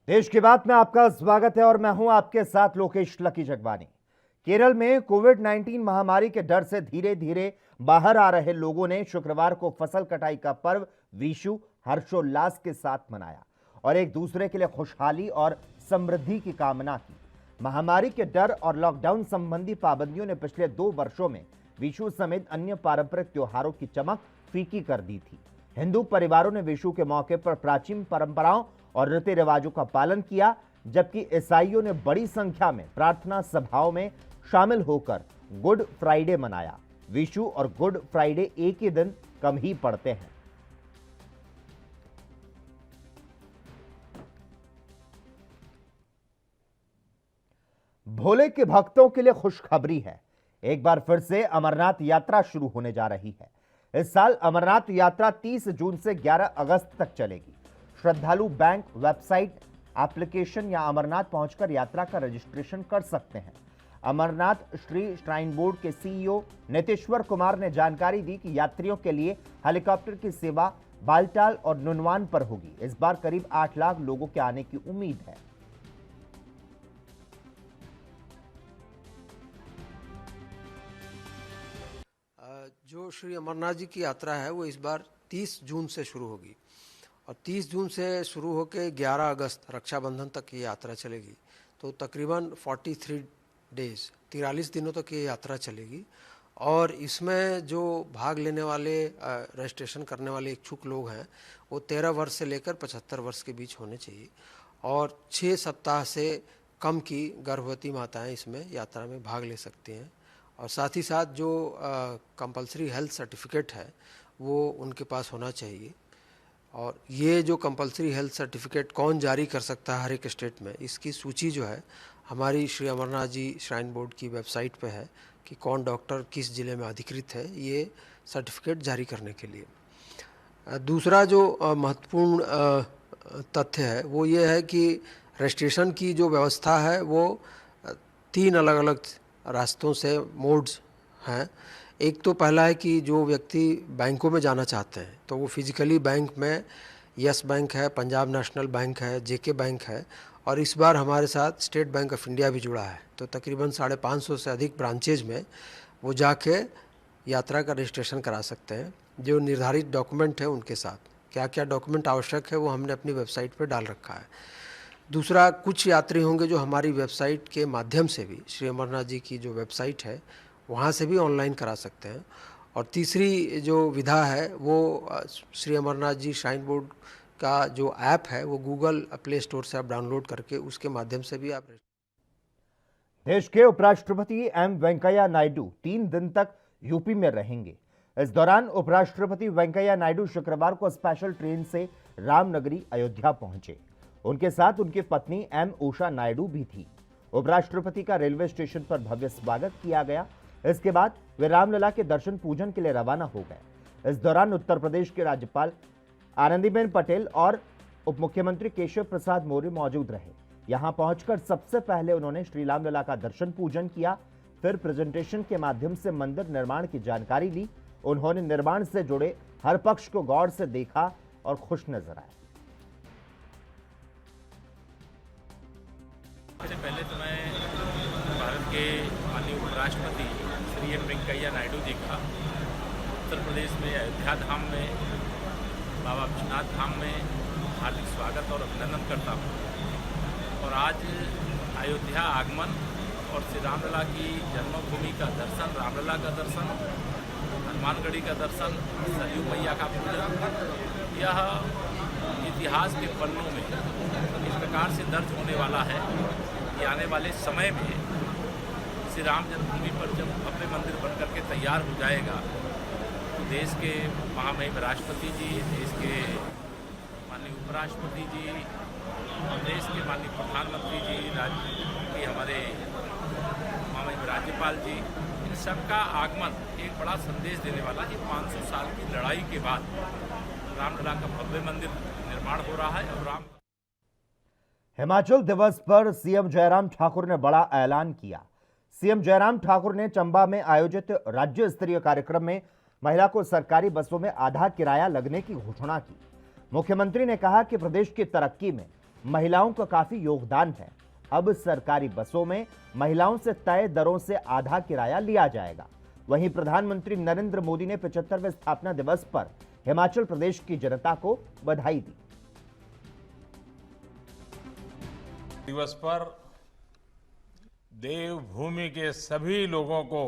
देश की बात में आपका स्वागत है और मैं हूं आपके साथ लोकेश लकी जगवानी। केरल में कोविड-19 महामारी के डर से धीरे धीरे बाहर आ रहे लोगों ने शुक्रवार को फसल कटाई का पर्व विशु हर्षोल्लास के साथ मनाया और एक दूसरे के लिए खुशहाली और समृद्धि की कामना की। महामारी के डर और लॉकडाउन संबंधी पाबंदियों ने पिछले 2 वर्षों में विशु समेत अन्य पारंपरिक त्योहारों की चमक फीकी कर दी थी। हिंदू परिवारों ने विशु के मौके पर प्राचीन परंपराओं और रीति रिवाजों का पालन किया, जबकि ईसाइयों ने बड़ी संख्या में प्रार्थना सभाओं में शामिल होकर गुड फ्राइडे मनाया। विशु और गुड फ्राइडे एक ही दिन कम ही पड़ते हैं। भोले के भक्तों के लिए खुशखबरी है। एक बार फिर से अमरनाथ यात्रा शुरू होने जा रही है। इस साल अमरनाथ यात्रा 30 जून से 11 अगस्त तक चलेगी। श्रद्धालु बैंक, वेबसाइट, एप्लीकेशन या अमरनाथ पहुंचकर यात्रा का रजिस्ट्रेशन कर सकते हैं। अमरनाथ श्री श्राइन बोर्ड के सीईओ नितेश्वर कुमार ने जानकारी दी कि यात्रियों के लिए हेलीकॉप्टर की सेवा बालटाल और नुनवान पर होगी। इस बार करीब 8 लाख लोगों के आने की उम्मीद है। जो श्री अमरनाथ जी की यात्रा है वो इस बार 30 जून से शुरू होगी और 30 जून से शुरू होकर 11 अगस्त रक्षाबंधन तक ये यात्रा चलेगी। तो तकरीबन 43 डेज 43 दिनों तक ये यात्रा चलेगी और इसमें जो भाग लेने वाले रजिस्ट्रेशन करने वाले इच्छुक लोग हैं वो 13 वर्ष से लेकर 75 वर्ष के बीच होने चाहिए और 6 सप्ताह से कम की गर्भवती माताएं इसमें यात्रा में भाग ले सकती हैं। और साथ ही साथ जो कंपलसरी हेल्थ सर्टिफिकेट है वो उनके पास होना चाहिए। और ये जो कंपलसरी हेल्थ सर्टिफिकेट कौन जारी कर सकता है हर एक स्टेट में, इसकी सूची जो है हमारी श्री अमरनाथ जी श्राइन बोर्ड की वेबसाइट पे है कि कौन डॉक्टर किस ज़िले में अधिकृत है ये सर्टिफिकेट जारी करने के लिए। दूसरा जो महत्वपूर्ण तथ्य है वो ये है कि रजिस्ट्रेशन की जो व्यवस्था है वो 3 अलग अलग रास्तों से मोड्स हैं। एक तो पहला है कि जो व्यक्ति बैंकों में जाना चाहते हैं तो वो फिजिकली बैंक में यस बैंक है, पंजाब नेशनल बैंक है, जेके बैंक है और इस बार हमारे साथ स्टेट बैंक ऑफ इंडिया भी जुड़ा है। तो तकरीबन 550 से अधिक ब्रांचेज में वो जाके यात्रा का रजिस्ट्रेशन करा सकते हैं। जो निर्धारित डॉक्यूमेंट है उनके साथ क्या क्या डॉक्यूमेंट आवश्यक है वो हमने अपनी वेबसाइट पर डाल रखा है। दूसरा, कुछ यात्री होंगे जो हमारी वेबसाइट के माध्यम से भी श्री अमरनाथ जी की जो वेबसाइट है वहाँ से भी ऑनलाइन करा सकते हैं। और तीसरी जो विधा है वो श्री अमरनाथ जी श्राइन बोर्ड का जो ऐप है वो गूगल प्ले स्टोर से आप डाउनलोड करके उसके माध्यम से भी आप। देश के उपराष्ट्रपति एम वेंकैया नायडू 3 दिन तक यूपी में रहेंगे। इस दौरान उपराष्ट्रपति वेंकैया नायडू शुक्रवार को स्पेशल ट्रेन से रामनगरी अयोध्या पहुंचे। उनके साथ उनकी पत्नी एम उषा नायडू भी थी। उपराष्ट्रपति का रेलवे स्टेशन पर भव्य स्वागत किया गया। इसके बाद वे रामलला के दर्शन पूजन के लिए रवाना हो गए। इस दौरान उत्तर प्रदेश के राज्यपाल आनंदीबेन पटेल और उप मुख्यमंत्री केशव प्रसाद मौर्य मौजूद रहे। यहां पहुंचकर सबसे पहले उन्होंने श्री रामलला का दर्शन पूजन किया, फिर प्रेजेंटेशन के माध्यम से मंदिर निर्माण की जानकारी ली। उन्होंने निर्माण से जुड़े हर पक्ष को गौर से देखा और खुश नजर आए। सबसे पहले तो मैं भारत के माननीय उपराष्ट्रपति श्री एम वेंकैया नायडू जी का उत्तर प्रदेश में अयोध्या धाम में बाबा विश्वनाथ धाम में हार्दिक स्वागत और अभिनंदन करता हूँ। और आज अयोध्या आगमन और श्री रामलला की जन्मभूमि का दर्शन, रामलला का दर्शन, हनुमानगढ़ी का दर्शन, सरयू मैया का पूजन, यह इतिहास के पन्नों में इस प्रकार से दर्ज होने वाला है कि आने वाले समय में श्री राम जन्मभूमि पर जब भव्य मंदिर बनकर के तैयार हो जाएगा तो देश के महामहिम राष्ट्रपति जी, देश के माननीय उपराष्ट्रपति जी और देश के माननीय प्रधानमंत्री जी, राज्य के हमारे महामहिम राज्यपाल जी, इन सबका आगमन एक बड़ा संदेश देने वाला है। 500 साल की लड़ाई के बाद रामलला का भव्य मंदिर निर्माण हो रहा है। और हिमाचल दिवस पर सीएम जयराम ठाकुर ने बड़ा ऐलान किया। सीएम जयराम ठाकुर ने चंबा में आयोजित राज्य स्तरीय कार्यक्रम में महिला को सरकारी बसों में आधा किराया लगने की घोषणा की। मुख्यमंत्री ने कहा कि प्रदेश की तरक्की में महिलाओं का काफी योगदान है। अब सरकारी बसों में महिलाओं से तय दरों से आधा किराया लिया जाएगा। वहीं प्रधानमंत्री नरेंद्र मोदी ने 75वें स्थापना दिवस पर हिमाचल प्रदेश की जनता को बधाई दी। दिवस पर देवभूमि के सभी लोगों को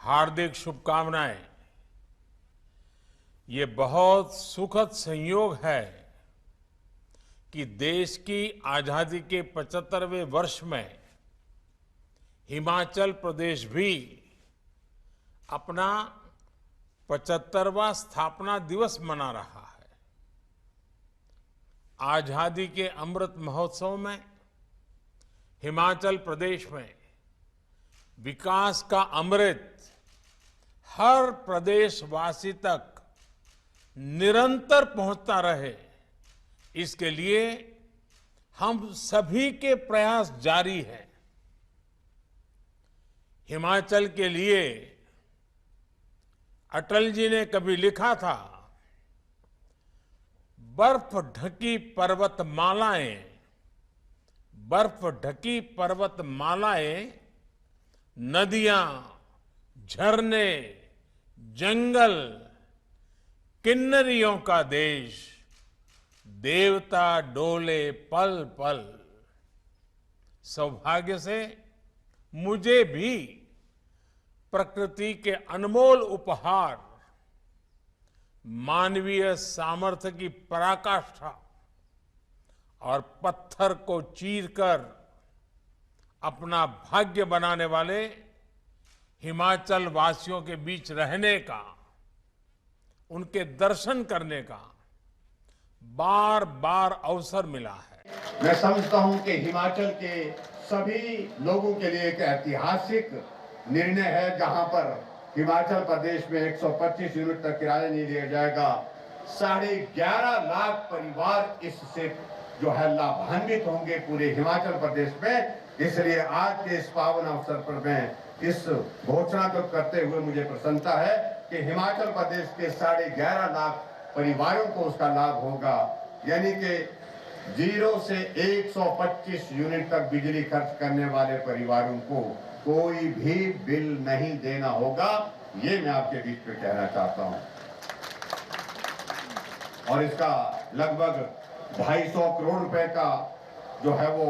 हार्दिक शुभकामनाएं। ये बहुत सुखद संयोग है कि देश की आजादी के 75वें वर्ष में हिमाचल प्रदेश भी अपना 75वां स्थापना दिवस मना रहा है। आजादी के अमृत महोत्सव में हिमाचल प्रदेश में विकास का अमृत हर प्रदेशवासी तक निरंतर पहुंचता रहे, इसके लिए हम सभी के प्रयास जारी हैं। हिमाचल के लिए अटल जी ने कभी लिखा था, बर्फ ढकी पर्वतमालाएं, बर्फ ढकी पर्वतमालाएं, नदियां, झरने, जंगल, किन्नरियों का देश, देवता डोले पल पल। सौभाग्य से मुझे भी प्रकृति के अनमोल उपहार, मानवीय सामर्थ्य की पराकाष्ठा और पत्थर को चीरकर अपना भाग्य बनाने वाले हिमाचल वासियों के बीच रहने का, उनके दर्शन करने का बार बार अवसर मिला है। मैं समझता हूं कि हिमाचल के सभी लोगों के लिए एक ऐतिहासिक निर्णय है, जहां पर हिमाचल प्रदेश में 125 यूनिट तक किराया नहीं दिया जाएगा। 11.5 लाख परिवार इससे जो है लाभान्वित होंगे पूरे हिमाचल प्रदेश में। इसलिए आज के इस पावन अवसर पर मैं इस घोषणा को करते हुए मुझे प्रसन्नता है कि हिमाचल प्रदेश के 11.5 लाख परिवारों को उसका लाभ होगा, यानी कि 0 से 125 यूनिट तक बिजली खर्च करने वाले परिवारों को कोई भी बिल नहीं देना होगा। ये मैं आपके बीच में कहना चाहता हूं। और इसका लगभग 250 करोड़ रुपए का जो है वो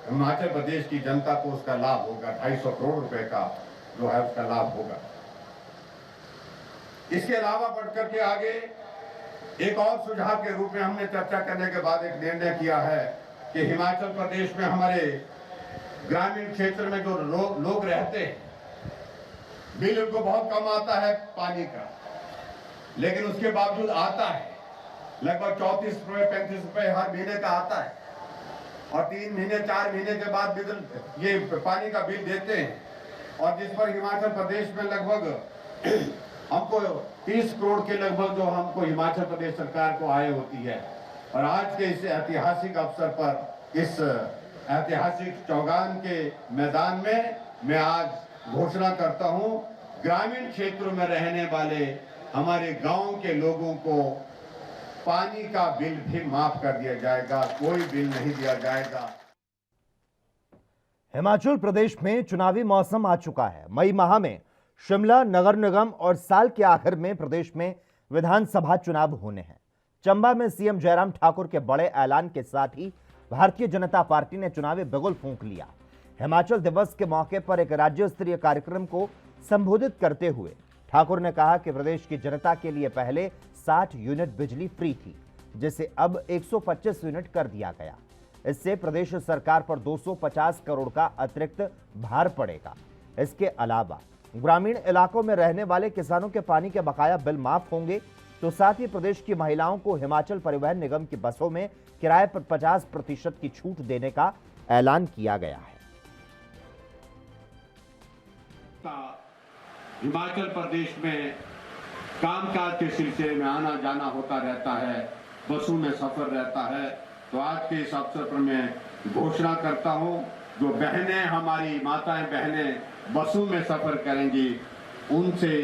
हिमाचल प्रदेश की जनता को उसका लाभ होगा। 250 करोड़ रुपए का जो है उसका लाभ होगा। इसके अलावा बढ़कर के आगे एक और सुझाव के रूप में हमने चर्चा करने के बाद एक निर्णय किया है कि हिमाचल प्रदेश में हमारे ग्रामीण क्षेत्र में जो लोग रहते हैं, बिल उनको बहुत कम आता है पानी का, लेकिन उसके बावजूद आता है लगभग 34 रुपए 35 रुपए हर महीने का आता है। और 3 महीने 4 महीने के बाद ये पानी का बिल देते हैं, और जिस पर हिमाचल प्रदेश में लगभग हमको 30 करोड़ के लगभग जो हमको हिमाचल प्रदेश सरकार को आय होती है। और आज के इस ऐतिहासिक अवसर पर, इस ऐतिहासिक चौगान के मैदान में मैं आज घोषणा करता हूं, ग्रामीण क्षेत्रों में रहने वाले हमारे गांव के लोगों को पानी का बिल भी माफ कर दिया जाएगा, कोई बिल नहीं दिया जाएगा। हिमाचल प्रदेश में चुनावी मौसम आ चुका है। मई माह में शिमला नगर निगम और साल के आखिर में प्रदेश में विधानसभा चुनाव होने हैं। चंबा में सीएम जयराम ठाकुर के बड़े ऐलान के साथ ही भारतीय जनता पार्टी ने चुनावी बिगुल फूंक लिया। हिमाचल दिवस के मौके पर एक राज्य स्तरीय कार्यक्रम को संबोधित करते हुए ठाकुर ने कहा कि प्रदेश की जनता के लिए पहले 60 यूनिट बिजली फ्री थी, जिसे अब 125 यूनिट कर दिया गया। इससे प्रदेश सरकार पर 250 करोड़ का अतिरिक्त भार पड़ेगा। इसके अलावा ग्रामीण इलाकों में रहने वाले किसानों के पानी के बकाया बिल माफ होंगे, तो साथ ही प्रदेश की महिलाओं को हिमाचल परिवहन निगम की बसों में किराए पर 50% की छूट देने का ऐलान किया गया है। हिमाचल प्रदेश में कामकाज के सिलसिले में आना जाना होता रहता है, बसों में सफर रहता है, तो आज के इस अवसर पर मैं घोषणा करता हूं, जो बहनें, हमारी माताएं बहनें बसों में सफर करेंगी, उनसे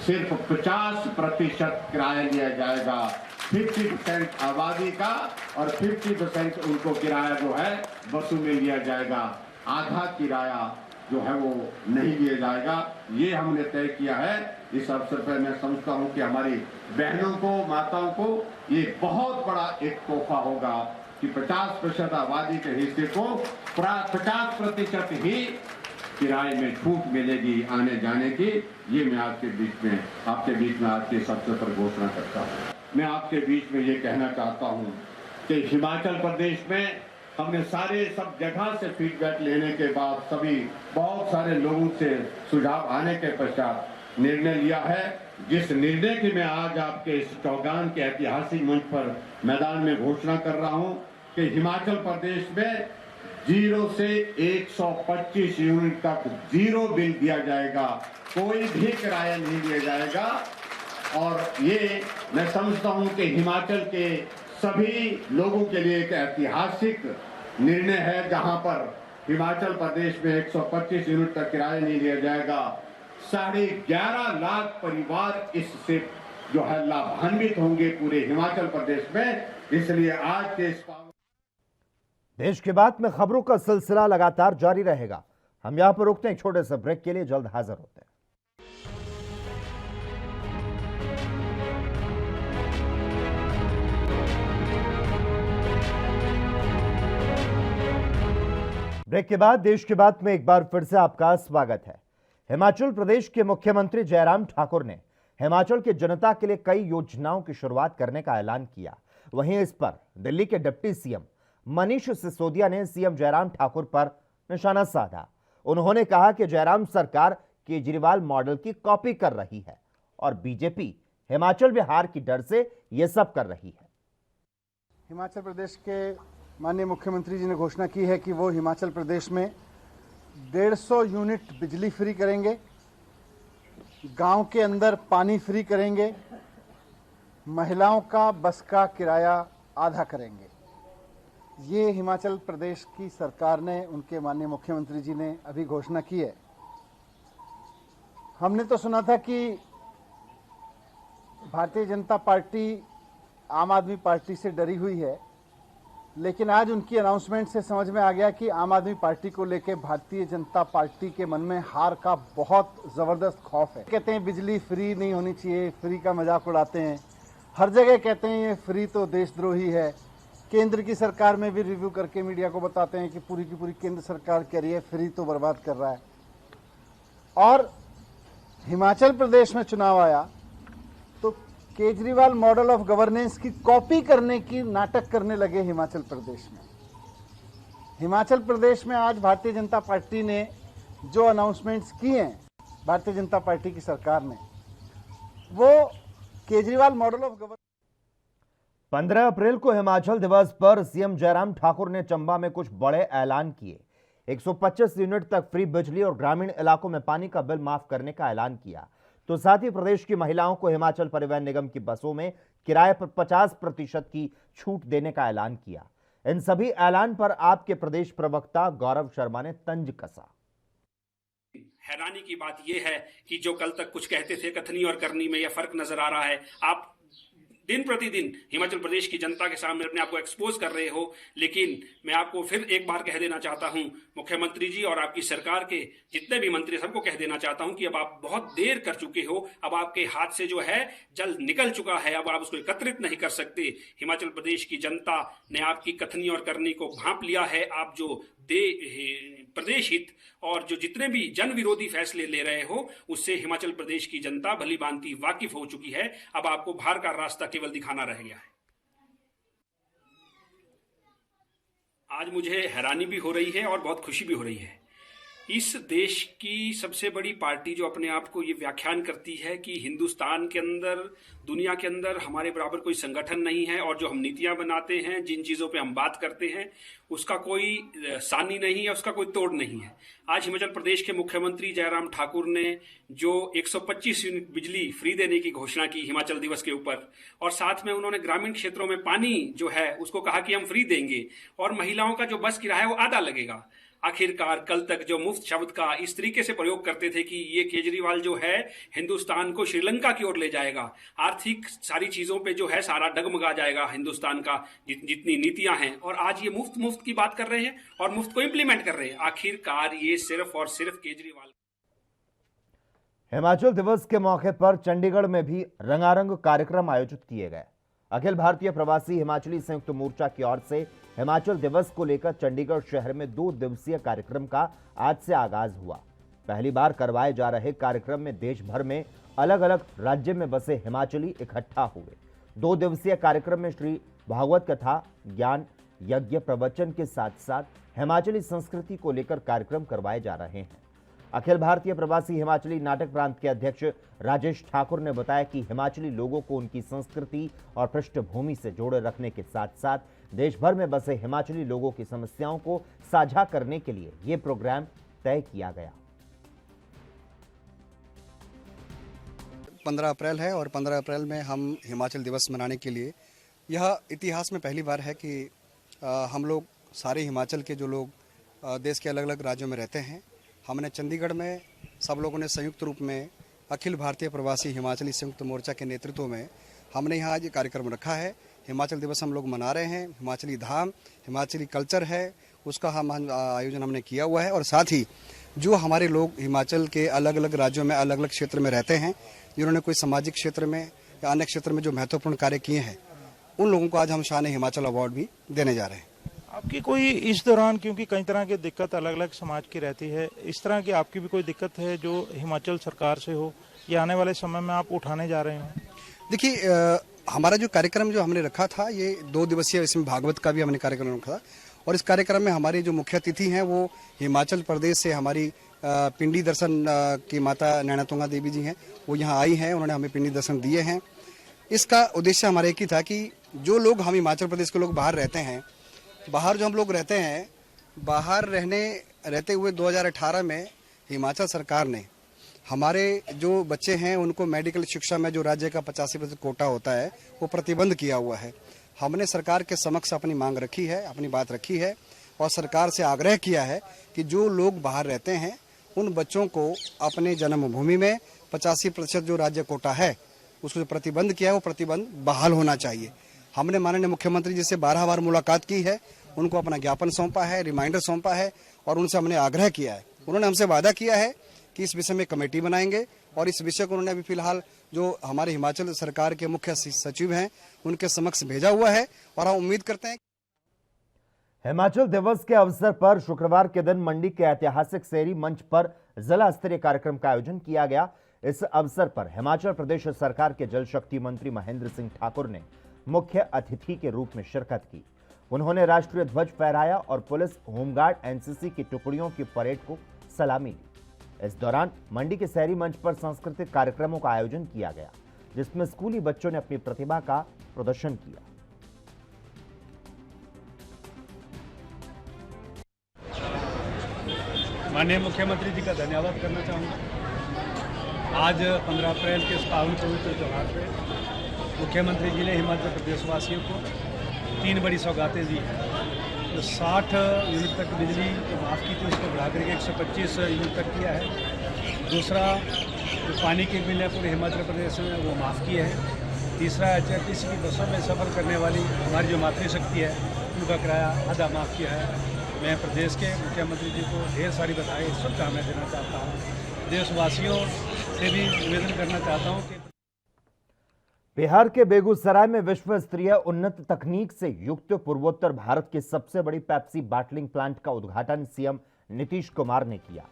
सिर्फ 50% किराया लिया जाएगा। 50% आबादी का और 50% उनको किराया जो है बसों में लिया जाएगा। आधा किराया जो है वो नहीं लिया जाएगा। ये हमने तय किया है। इस अवसर पर मैं समझता हूं कि हमारी बहनों को, माताओं को ये बहुत बड़ा एक तोहफा होगा कि 50% आबादी के हिस्से को 50% ही किराए में छूट मिलेगी आने जाने की। ये मैं आपके बीच में आज के इस अवसर पर घोषणा करता हूँ। मैं आपके बीच में ये कहना चाहता हूँ कि हिमाचल प्रदेश में हमने सब जगह से फीडबैक लेने के बाद सभी बहुत सारे लोगों से सुझाव आने के पश्चात निर्णय लिया है, जिस निर्णय की मैं आज आपके इस चौगान के ऐतिहासिक मंच पर मैदान में घोषणा कर रहा हूं कि हिमाचल प्रदेश में 0 से 125 यूनिट तक जीरो बिल दिया जाएगा। कोई भी किराया नहीं दिया जाएगा। और ये मैं समझता हूं कि हिमाचल के सभी लोगों के लिए एक ऐतिहासिक निर्णय है, जहां पर हिमाचल प्रदेश में 125 यूनिट तक किराया नहीं लिया जाएगा। 11.5 लाख परिवार इससे जो है लाभान्वित होंगे पूरे हिमाचल प्रदेश में। इसलिए आज के इस देश के बाद में खबरों का सिलसिला लगातार जारी रहेगा। हम यहां पर रुकते हैं एक छोटे से ब्रेक के लिए, जल्द हाजिर होते हैं। ब्रेक के बाद देश के बाद में एक बार फिर से आपका स्वागत है। हिमाचल प्रदेश के मुख्यमंत्री जयराम ठाकुर ने हिमाचल की जनता के लिए कई योजनाओं की शुरुआत करने का ऐलान किया। वहीं इस पर दिल्ली के डिप्टी सीएम मनीष सिसोदिया ने सीएम जयराम ठाकुर पर निशाना साधा। उन्होंने कहा कि जयराम सरकार केजरीवाल मॉडल की कॉपी कर रही है और बीजेपी हिमाचल में हार की डर से यह सब कर रही है। हिमाचल प्रदेश के माननीय मुख्यमंत्री जी ने घोषणा की है कि वो हिमाचल प्रदेश में 150 यूनिट बिजली फ्री करेंगे, गांव के अंदर पानी फ्री करेंगे, महिलाओं का बस का किराया आधा करेंगे। ये हिमाचल प्रदेश की सरकार ने, उनके माननीय मुख्यमंत्री जी ने अभी घोषणा की है। हमने तो सुना था कि भारतीय जनता पार्टी आम आदमी पार्टी से डरी हुई है, लेकिन आज उनकी अनाउंसमेंट से समझ में आ गया कि आम आदमी पार्टी को लेकर भारतीय जनता पार्टी के मन में हार का बहुत ज़बरदस्त खौफ है। कहते हैं बिजली फ्री नहीं होनी चाहिए, फ्री का मजाक उड़ाते हैं, हर जगह कहते हैं ये फ्री तो देशद्रोही है। केंद्र की सरकार में भी रिव्यू करके मीडिया को बताते हैं कि पूरी की पूरी केंद्र सरकार कह रही है फ्री तो बर्बाद कर रहा है। और हिमाचल प्रदेश में चुनाव आया तो केजरीवाल मॉडल ऑफ गवर्नेंस की कॉपी करने की नाटक करने लगे हिमाचल प्रदेश में। हिमाचल प्रदेश में आज भारतीय जनता पार्टी ने जो अनाउंसमेंट्स किए हैं, भारतीय जनता पार्टी की सरकार ने, वो केजरीवाल मॉडल ऑफ गवर्नेंस। 15 अप्रैल को हिमाचल दिवस पर सीएम जयराम ठाकुर ने चंबा में कुछ बड़े ऐलान किए। 125 यूनिट तक फ्री बिजली और ग्रामीण इलाकों में पानी का बिल माफ करने का ऐलान किया। तो साथ ही प्रदेश की महिलाओं को हिमाचल परिवहन निगम की बसों में किराए पर 50% की छूट देने का ऐलान किया। इन सभी ऐलान पर आपके प्रदेश प्रवक्ता गौरव शर्मा ने तंज कसा। हैरानी की बात यह है कि जो कल तक कुछ कहते थे, कथनी और करनी में यह फर्क नजर आ रहा है। आप दिन प्रतिदिन हिमाचल प्रदेश की जनता के सामने अपने आप को एक्सपोज कर रहे हो। लेकिन मैं आपको फिर एक बार कह देना चाहता हूं, मुख्यमंत्री जी और आपकी सरकार के जितने भी मंत्री, सबको कह देना चाहता हूं कि अब आप बहुत देर कर चुके हो। अब आपके हाथ से जो है जल निकल चुका है, अब आप उसको एकत्रित नहीं कर सकते। हिमाचल प्रदेश की जनता ने आपकी कथनी और करनी को भांप लिया है। आप जो प्रदेश हित और जो जितने भी जन विरोधी फैसले ले रहे हो, उससे हिमाचल प्रदेश की जनता भली भांति वाकिफ हो चुकी है। अब आपको बाहर का रास्ता केवल दिखाना रह गया है। आज मुझे हैरानी भी हो रही है और बहुत खुशी भी हो रही है। इस देश की सबसे बड़ी पार्टी जो अपने आप को ये व्याख्यान करती है कि हिंदुस्तान के अंदर, दुनिया के अंदर हमारे बराबर कोई संगठन नहीं है, और जो हम नीतियां बनाते हैं, जिन चीज़ों पे हम बात करते हैं, उसका कोई सानी नहीं है, उसका कोई तोड़ नहीं है। आज हिमाचल प्रदेश के मुख्यमंत्री जयराम ठाकुर ने जो 125 यूनिट बिजली फ्री देने की घोषणा की हिमाचल दिवस के ऊपर, और साथ में उन्होंने ग्रामीण क्षेत्रों में पानी जो है उसको कहा कि हम फ्री देंगे, और महिलाओं का जो बस किराया है वो आधा लगेगा। आखिरकार कल तक जो मुफ्त शब्द का इस तरीके से प्रयोग करते थे कि ये केजरीवाल जो है हिंदुस्तान को श्रीलंका की ओर ले जाएगा, आर्थिक सारी चीजों पे जो है सारा डगमगा जाएगा हिंदुस्तान का जितनी नीतियां हैं, और आज ये मुफ्त की बात कर रहे हैं और मुफ्त को इंप्लीमेंट कर रहे हैं। आखिरकार ये सिर्फ और सिर्फ केजरीवाल। हिमाचल दिवस के मौके पर चंडीगढ़ में भी रंगारंग कार्यक्रम आयोजित किए गए। अखिल भारतीय प्रवासी हिमाचली संयुक्त मोर्चा की ओर से हिमाचल दिवस को लेकर चंडीगढ़ शहर में 2 दिवसीय कार्यक्रम का आज से आगाज हुआ। पहली बार करवाए जा रहे कार्यक्रम में देश भर में अलग अलग राज्य में बसे हिमाचली इकट्ठा हुए। 2 दिवसीय कार्यक्रम में श्री भागवत कथा, ज्ञान यज्ञ, प्रवचन के साथ साथ हिमाचली संस्कृति को लेकर कार्यक्रम करवाए जा रहे हैं। अखिल भारतीय प्रवासी हिमाचली नाटक प्रांत के अध्यक्ष राजेश ठाकुर ने बताया कि हिमाचली लोगों को उनकी संस्कृति और पृष्ठभूमि से जोड़े रखने के साथ साथ देश भर में बसे हिमाचली लोगों की समस्याओं को साझा करने के लिए ये प्रोग्राम तय किया गया। 15 अप्रैल है और 15 अप्रैल में हम हिमाचल दिवस मनाने के लिए, यह इतिहास में पहली बार है कि हम लोग सारे हिमाचल के जो लोग देश के अलग अलग राज्यों में रहते हैं, हमने चंडीगढ़ में सब लोगों ने संयुक्त रूप में अखिल भारतीय प्रवासी हिमाचली संयुक्त मोर्चा के नेतृत्व में हमने यहाँ आज ये कार्यक्रम रखा है। हिमाचल दिवस हम लोग मना रहे हैं। हिमाचली धाम, हिमाचली कल्चर है, उसका हम आयोजन हमने किया हुआ है। और साथ ही जो हमारे लोग हिमाचल के अलग अलग राज्यों में अलग अलग क्षेत्र में रहते हैं, जिन्होंने कोई सामाजिक क्षेत्र में या अन्य क्षेत्र में जो महत्वपूर्ण कार्य किए हैं, उन लोगों को आज हम शान हिमाचल अवार्ड भी देने जा रहे हैं। आपकी कोई इस दौरान, क्योंकि कई तरह की दिक्कत अलग अलग समाज की रहती है, इस तरह की आपकी भी कोई दिक्कत है जो हिमाचल सरकार से हो या आने वाले समय में आप उठाने जा रहे हैं? देखिए, हमारा जो कार्यक्रम जो हमने रखा था ये 2 दिवसीय, इसमें भागवत का भी हमने कार्यक्रम रखा था। और इस कार्यक्रम में हमारे जो मुख्य अतिथि हैं वो हिमाचल प्रदेश से हमारी पिंडी दर्शन की माता नैनातुंगा देवी जी हैं, वो यहाँ आई हैं, उन्होंने हमें पिंडी दर्शन दिए हैं। इसका उद्देश्य हमारा एक ही था कि जो लोग, हम हिमाचल प्रदेश के लोग बाहर रहते हैं, बाहर जो हम लोग रहते हैं, बाहर रहते हुए 2018 में हिमाचल सरकार ने हमारे जो बच्चे हैं उनको मेडिकल शिक्षा में जो राज्य का 85% कोटा होता है वो प्रतिबंध किया हुआ है। हमने सरकार के समक्ष अपनी मांग रखी है, अपनी बात रखी है और सरकार से आग्रह किया है कि जो लोग बाहर रहते हैं उन बच्चों को अपने जन्मभूमि में 85% जो राज्य कोटा है उसको जो प्रतिबंध किया है वो प्रतिबंध बहाल होना चाहिए। हमने माननीय मुख्यमंत्री जी से 12 बार मुलाकात की है, उनको अपना ज्ञापन सौंपा है, रिमाइंडर सौंपा है और उनसे हमने आग्रह किया है। उन्होंने हमसे वादा किया है कि इस विषय में कमेटी बनाएंगे और इस विषय को उन्होंने अभी फिलहाल जो हमारे हिमाचल सरकार के मुख्य सचिव हैं उनके समक्ष भेजा हुआ है और हम उम्मीद करते हैं। हिमाचल दिवस के अवसर पर शुक्रवार के दिन मंडी के ऐतिहासिक सेरी मंच पर जिला स्तरीय कार्यक्रम का आयोजन किया गया। इस अवसर पर हिमाचल प्रदेश सरकार के जल शक्ति मंत्री महेंद्र सिंह ठाकुर ने मुख्य अतिथि के रूप में शिरकत की। उन्होंने राष्ट्रीय ध्वज फहराया और पुलिस, होमगार्ड, एनसीसी की टुकड़ियों की परेड को सलामी ली। इस दौरान मंडी के शहरी मंच पर सांस्कृतिक कार्यक्रमों का आयोजन किया गया, जिसमें स्कूली बच्चों ने अपनी प्रतिभा का प्रदर्शन किया। माननीय मुख्यमंत्री जी का धन्यवाद करना चाहूँगा। आज 15 अप्रैल के इस पावन पवित्र त्यौहार पर मुख्यमंत्री जी ने हिमाचल प्रदेश वासियों को 3 बड़ी सौगातें दी हैं। तो 60 यूनिट तक बिजली माफ़ की थी, उसको बढ़ा करके 125 यूनिट तक किया है। दूसरा, जो पानी के बिल है पूरे हिमाचल प्रदेश में वो माफ़ किए हैं। तीसरा, HRTC की बसों में सफ़र करने वाली हमारी जो मातृशक्ति है उनका किराया आधा माफ़ किया है। मैं प्रदेश के मुख्यमंत्री जी को ढेर सारी बधाई, शुभकामनाएं देना चाहता हूँ। देशवासियों से भी निवेदन करना चाहता हूँ कि बिहार के बेगूसराय में विश्व स्तरीय उन्नत तकनीक से युक्त पूर्वोत्तर भारत की सबसे बड़ी पेप्सी बॉटलिंग प्लांट का उद्घाटन सीएम नीतीश कुमार ने किया।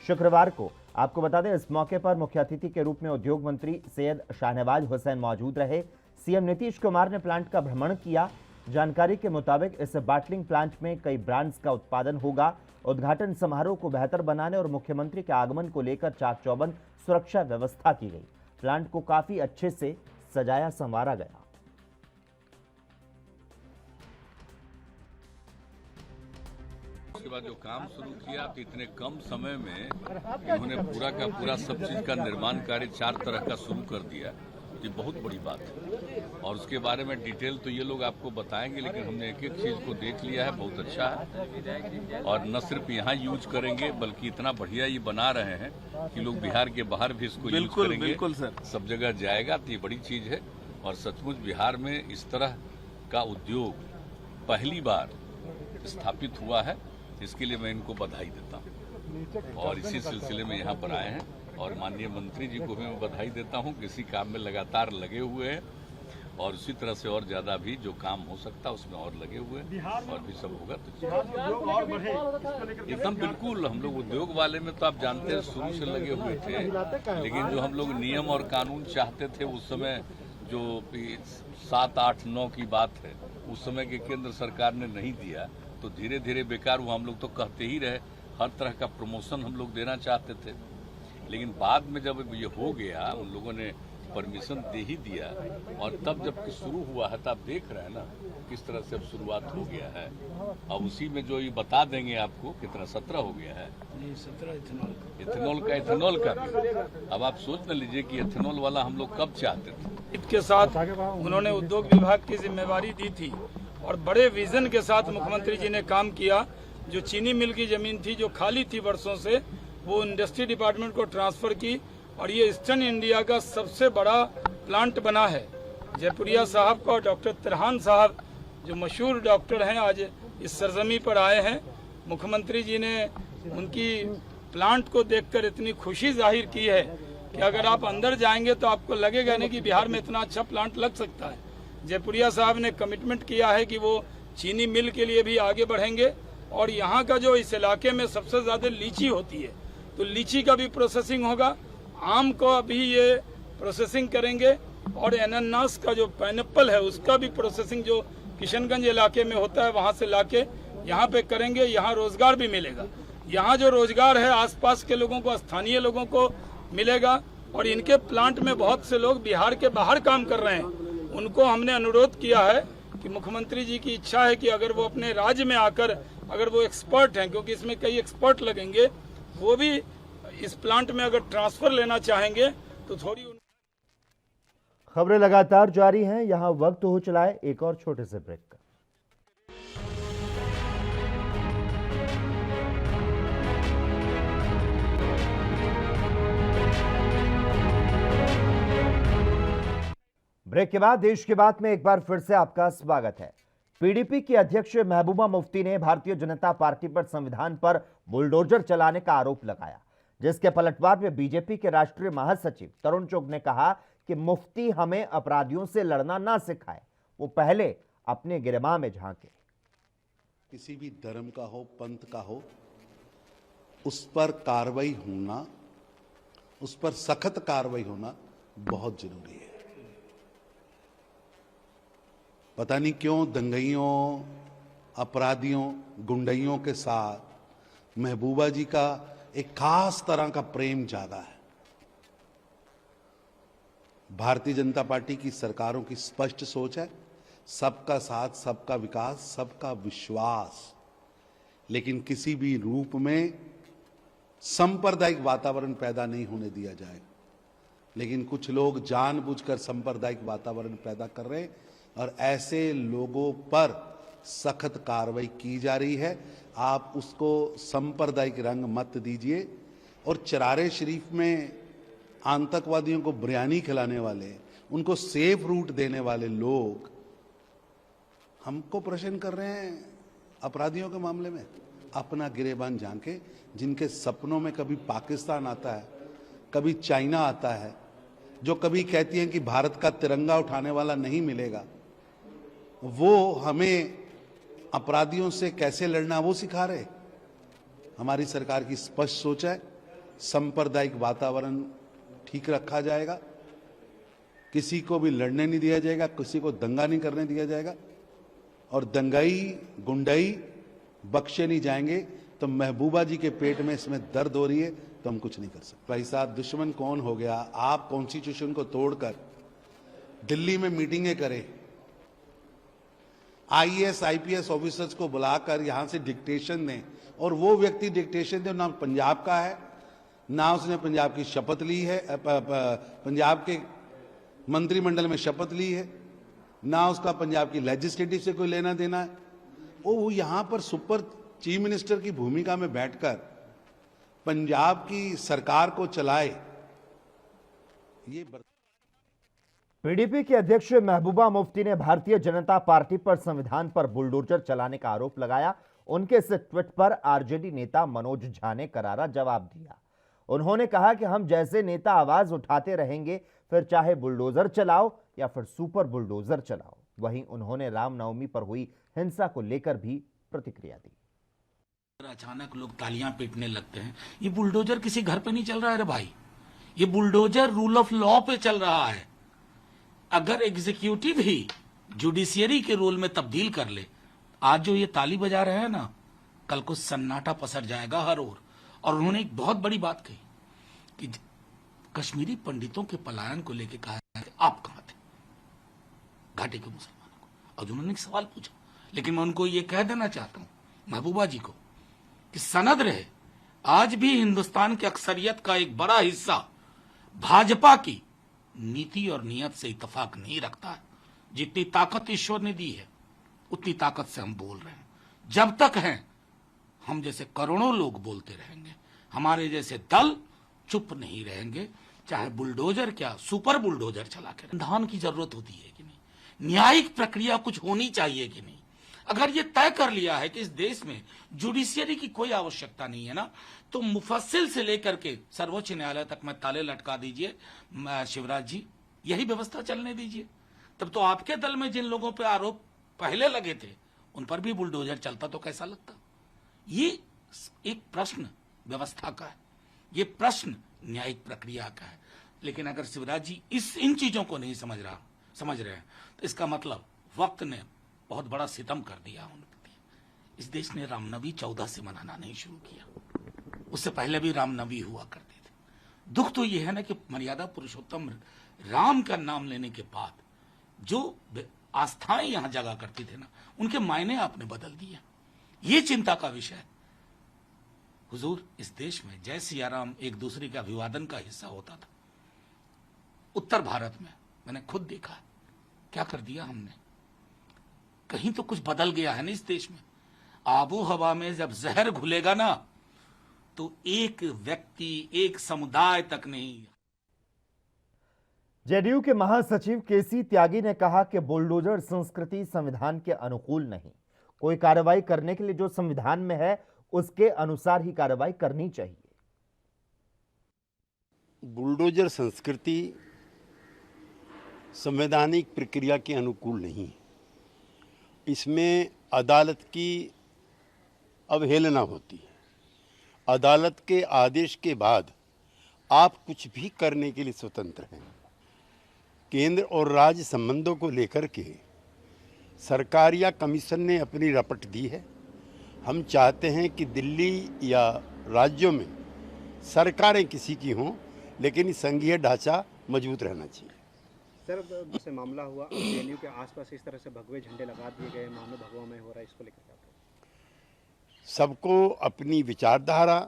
शुक्रवार को, आपको बता दें, इस मौके पर मुख्य अतिथि के रूप में उद्योग मंत्री सैयद शाहनवाज हुसैन मौजूद रहे। सीएम नीतीश कुमार ने प्लांट का भ्रमण किया। जानकारी के मुताबिक इस बॉटलिंग प्लांट में कई ब्रांड्स का उत्पादन होगा। उद्घाटन समारोह को बेहतर बनाने और मुख्यमंत्री के आगमन को लेकर चाक चौबंद सुरक्षा व्यवस्था की गई। प्लांट को काफी अच्छे से सजाया संवारा गया। उसके बाद जो काम शुरू किया तो इतने कम समय में इन्होंने पूरा का पूरा सब चीज का निर्माण कार्य 4 तरह का शुरू कर दिया। ये बहुत बड़ी बात है। और उसके बारे में डिटेल तो ये लोग आपको बताएंगे, लेकिन हमने एक एक चीज़ को देख लिया है, बहुत अच्छा है। और न सिर्फ यहाँ यूज करेंगे बल्कि इतना बढ़िया ये बना रहे हैं कि लोग बिहार के बाहर भी इसको यूज करेंगे। बिल्कुल सर, सब जगह जाएगा, तो ये बड़ी चीज़ है। और सचमुच बिहार में इस तरह का उद्योग पहली बार स्थापित हुआ है, इसके लिए मैं इनको बधाई देता हूँ। और इसी सिलसिले में यहाँ पर आए हैं और माननीय मंत्री जी को भी मैं बधाई देता हूँ कि इसी काम में लगातार लगे हुए हैं और उसी तरह से और ज्यादा भी जो काम हो सकता है उसमें और लगे हुए हैं और भी सब होगा तो एकदम बिल्कुल। हम लोग उद्योग वाले में तो आप जानते हैं शुरू से लगे हुए थे, लेकिन जो हम लोग नियम और कानून चाहते थे उस समय, जो 7, 8, 9 की बात है, उस समय के केंद्र सरकार ने नहीं दिया, तो धीरे धीरे बेकार हुआ। हम लोग तो कहते ही रहे, हर तरह का प्रमोशन हम लोग देना चाहते थे, लेकिन बाद में जब ये हो गया, उन लोगों ने परमिशन दे ही दिया और तब जब शुरू हुआ है, तब देख रहे हैं ना किस तरह से अब शुरुआत हो गया है। अब उसी में जो ये बता देंगे आपको कितना 17 हो गया है, 17 इथेनॉल का भी। अब आप सोच न लीजिए कि इथेनॉल वाला हम लोग कब चाहते थे। इसके साथ उन्होंने उद्योग विभाग की जिम्मेवारी दी थी और बड़े विजन के साथ मुख्यमंत्री जी ने काम किया। जो चीनी मिल की जमीन थी जो खाली थी वर्षों से, वो इंडस्ट्री डिपार्टमेंट को ट्रांसफर की और ये ईस्टर्न इंडिया का सबसे बड़ा प्लांट बना है। जयपुरिया साहब का और डॉक्टर तिरहान साहब जो मशहूर डॉक्टर हैं, आज इस सरजमी पर आए हैं। मुख्यमंत्री जी ने उनकी प्लांट को देखकर इतनी खुशी जाहिर की है कि अगर आप अंदर जाएंगे तो आपको लगेगा नहीं कि बिहार में इतना अच्छा प्लांट लग सकता है। जयपुरिया साहब ने कमिटमेंट किया है कि वो चीनी मिल के लिए भी आगे बढ़ेंगे और यहाँ का जो इस इलाके में सबसे ज्यादा लीची होती है, तो लीची का भी प्रोसेसिंग होगा। आम को अभी ये प्रोसेसिंग करेंगे और अनानास का जो पाइनएप्पल है उसका भी प्रोसेसिंग जो किशनगंज इलाके में होता है वहाँ से लाके यहाँ पे करेंगे। यहाँ रोजगार भी मिलेगा। यहाँ जो रोजगार है आसपास के लोगों को, स्थानीय लोगों को मिलेगा। और इनके प्लांट में बहुत से लोग बिहार के बाहर काम कर रहे हैं। उनको हमने अनुरोध किया है कि मुख्यमंत्री जी की इच्छा है कि अगर वो अपने राज्य में आकर, अगर वो एक्सपर्ट हैं, क्योंकि इसमें कई एक्सपर्ट लगेंगे, वो भी इस प्लांट में अगर ट्रांसफर लेना चाहेंगे तो थोड़ी। खबरें लगातार जारी हैं। यहां वक्त हो चला है एक और छोटे से ब्रेक का। ब्रेक के बाद देश की बात में एक बार फिर से आपका स्वागत है। पीडीपी की अध्यक्ष महबूबा मुफ्ती ने भारतीय जनता पार्टी पर संविधान पर बुलडोजर चलाने का आरोप लगाया, जिसके पलटवार में बीजेपी के राष्ट्रीय महासचिव तरुण चुग ने कहा कि मुफ्ती हमें अपराधियों से लड़ना ना सिखाए, वो पहले अपने गिरबान में झांके। किसी भी धर्म का हो, पंथ का हो, उस पर कार्रवाई होना, उस पर सख्त कार्रवाई होना बहुत जरूरी है। पता नहीं क्यों दंगइयों, अपराधियों, गुंडइयों के साथ महबूबा जी का एक खास तरह का प्रेम जागा है। भारतीय जनता पार्टी की सरकारों की स्पष्ट सोच है, सबका साथ, सबका विकास, सबका विश्वास, लेकिन किसी भी रूप में सांप्रदायिक वातावरण पैदा नहीं होने दिया जाएगा। लेकिन कुछ लोग जानबूझकर सांप्रदायिक वातावरण पैदा कर रहे हैं और ऐसे लोगों पर सख्त कार्रवाई की जा रही है। आप उसको सांप्रदायिक रंग मत दीजिए। और चरारे शरीफ में आतंकवादियों को बिरयानी खिलाने वाले, उनको सेफ रूट देने वाले लोग हमको प्रश्न कर रहे हैं अपराधियों के मामले में। अपना गिरेबान झांके। जिनके सपनों में कभी पाकिस्तान आता है, कभी चाइना आता है, जो कभी कहती हैं कि भारत का तिरंगा उठाने वाला नहीं मिलेगा, वो हमें अपराधियों से कैसे लड़ना वो सिखा रहे। हमारी सरकार की स्पष्ट सोच है, सांप्रदायिक वातावरण ठीक रखा जाएगा, किसी को भी लड़ने नहीं दिया जाएगा, किसी को दंगा नहीं करने दिया जाएगा और दंगाई गुंडाई बख्शे नहीं जाएंगे। तो महबूबा जी के पेट में इसमें दर्द हो रही है तो हम कुछ नहीं कर सकते। भाई साहब, दुश्मन कौन हो गया? आप कॉन्स्टिट्यूशन को तोड़कर दिल्ली में मीटिंगें करें, आईएएस आईपीएस ऑफिसर्स को बुलाकर यहां से डिक्टेशन दें और वो व्यक्ति डिक्टेशन दे, ना पंजाब का है, ना उसने पंजाब की शपथ ली है, पंजाब के मंत्रिमंडल में शपथ ली है, ना उसका पंजाब की लेजिस्लेटिव से कोई लेना देना है। वो यहां पर सुपर चीफ मिनिस्टर की भूमिका में बैठकर पंजाब की सरकार को चलाए। ये पीडीपी के अध्यक्ष महबूबा मुफ्ती ने भारतीय जनता पार्टी पर संविधान पर बुलडोजर चलाने का आरोप लगाया। उनके इस ट्वीट पर आरजेडी नेता मनोज झा ने करारा जवाब दिया। उन्होंने कहा कि हम जैसे नेता आवाज उठाते रहेंगे, फिर चाहे बुलडोजर चलाओ या फिर सुपर बुलडोजर चलाओ। वहीं उन्होंने रामनवमी पर हुई हिंसा को लेकर भी प्रतिक्रिया दी। अचानक लोग तालियां पीटने लगते हैं। ये बुलडोजर किसी घर पे नहीं चल रहा है रे भाई, ये बुलडोजर रूल ऑफ लॉ पे चल रहा है। अगर एग्जीक्यूटिव ही जुडिशियरी के रोल में तब्दील कर ले, आज जो ये ताली बजा रहे हैं ना, कल को सन्नाटा पसर जाएगा हर ओर। और उन्होंने एक बहुत बड़ी बात कही कि कश्मीरी पंडितों के पलायन को लेकर कहा है आप कहां थे घाटी के मुसलमानों को। और उन्होंने एक सवाल पूछा, लेकिन मैं उनको ये कह देना चाहता हूं महबूबा जी को कि सनद रहे, आज भी हिंदुस्तान की अक्सरियत का एक बड़ा हिस्सा भाजपा की नीति और नियत से इत्तेफाक नहीं रखता है। जितनी ताकत ईश्वर ने दी है उतनी ताकत से हम बोल रहे हैं। जब तक हैं हम जैसे करोड़ों लोग बोलते रहेंगे, हमारे जैसे दल चुप नहीं रहेंगे, चाहे बुलडोजर क्या सुपर बुलडोजर चला के। संविधान की जरूरत होती है कि नहीं, न्यायिक प्रक्रिया कुछ होनी चाहिए कि नहीं। अगर ये तय कर लिया है कि इस देश में जुडिशियरी की कोई आवश्यकता नहीं है ना, तो मुफस्सिल से लेकर के सर्वोच्च न्यायालय तक में ताले लटका दीजिए शिवराज जी, यही व्यवस्था चलने दीजिए। तब तो आपके दल में जिन लोगों पे आरोप पहले लगे थे उन पर भी बुलडोजर चलता तो कैसा लगता। ये एक प्रश्न व्यवस्था का है, ये प्रश्न न्यायिक प्रक्रिया का है। लेकिन अगर शिवराज जी इन चीजों को नहीं समझ रहे हैं तो इसका मतलब वक्त ने बहुत बड़ा सितम कर दिया उन प्रति। इस देश ने रामनवमी 14 से मनाना नहीं शुरू किया, उससे पहले भी रामनवमी हुआ करते थे। दुख तो यह है ना कि मर्यादा पुरुषोत्तम राम का नाम लेने के बाद जो आस्थाएं यहां जगा करती थे ना, उनके मायने आपने बदल दिए। ये चिंता का विषय है। हुजूर, इस देश में जय सिया राम एक दूसरे के अभिवादन का हिस्सा होता था। उत्तर भारत में मैंने खुद देखा क्या कर दिया हमने। कहीं तो कुछ बदल गया है ना इस देश में। आबो हवा में जब जहर घुलेगा ना, तो एक व्यक्ति एक समुदाय तक नहीं। जेडीयू के महासचिव केसी त्यागी ने कहा कि बुलडोजर संस्कृति संविधान के अनुकूल नहीं। कोई कार्रवाई करने के लिए जो संविधान में है उसके अनुसार ही कार्रवाई करनी चाहिए। बुलडोजर संस्कृति संवैधानिक प्रक्रिया के अनुकूल नहीं है। इसमें अदालत की अवहेलना होती है। अदालत के आदेश के बाद आप कुछ भी करने के लिए स्वतंत्र हैं। केंद्र और राज्य संबंधों को लेकर के सरकार या कमीशन ने अपनी रपट दी है। हम चाहते हैं कि दिल्ली या राज्यों में सरकारें किसी की हों, लेकिन संघीय ढांचा मजबूत रहना चाहिए। सर, जैसे मामला हुआ जेएनयू के आसपास इस तरह से भगवे झंडे लगा दिए गए, मानो भगवा में हो रहा है, इसको लेकर क्या? सबको अपनी विचारधारा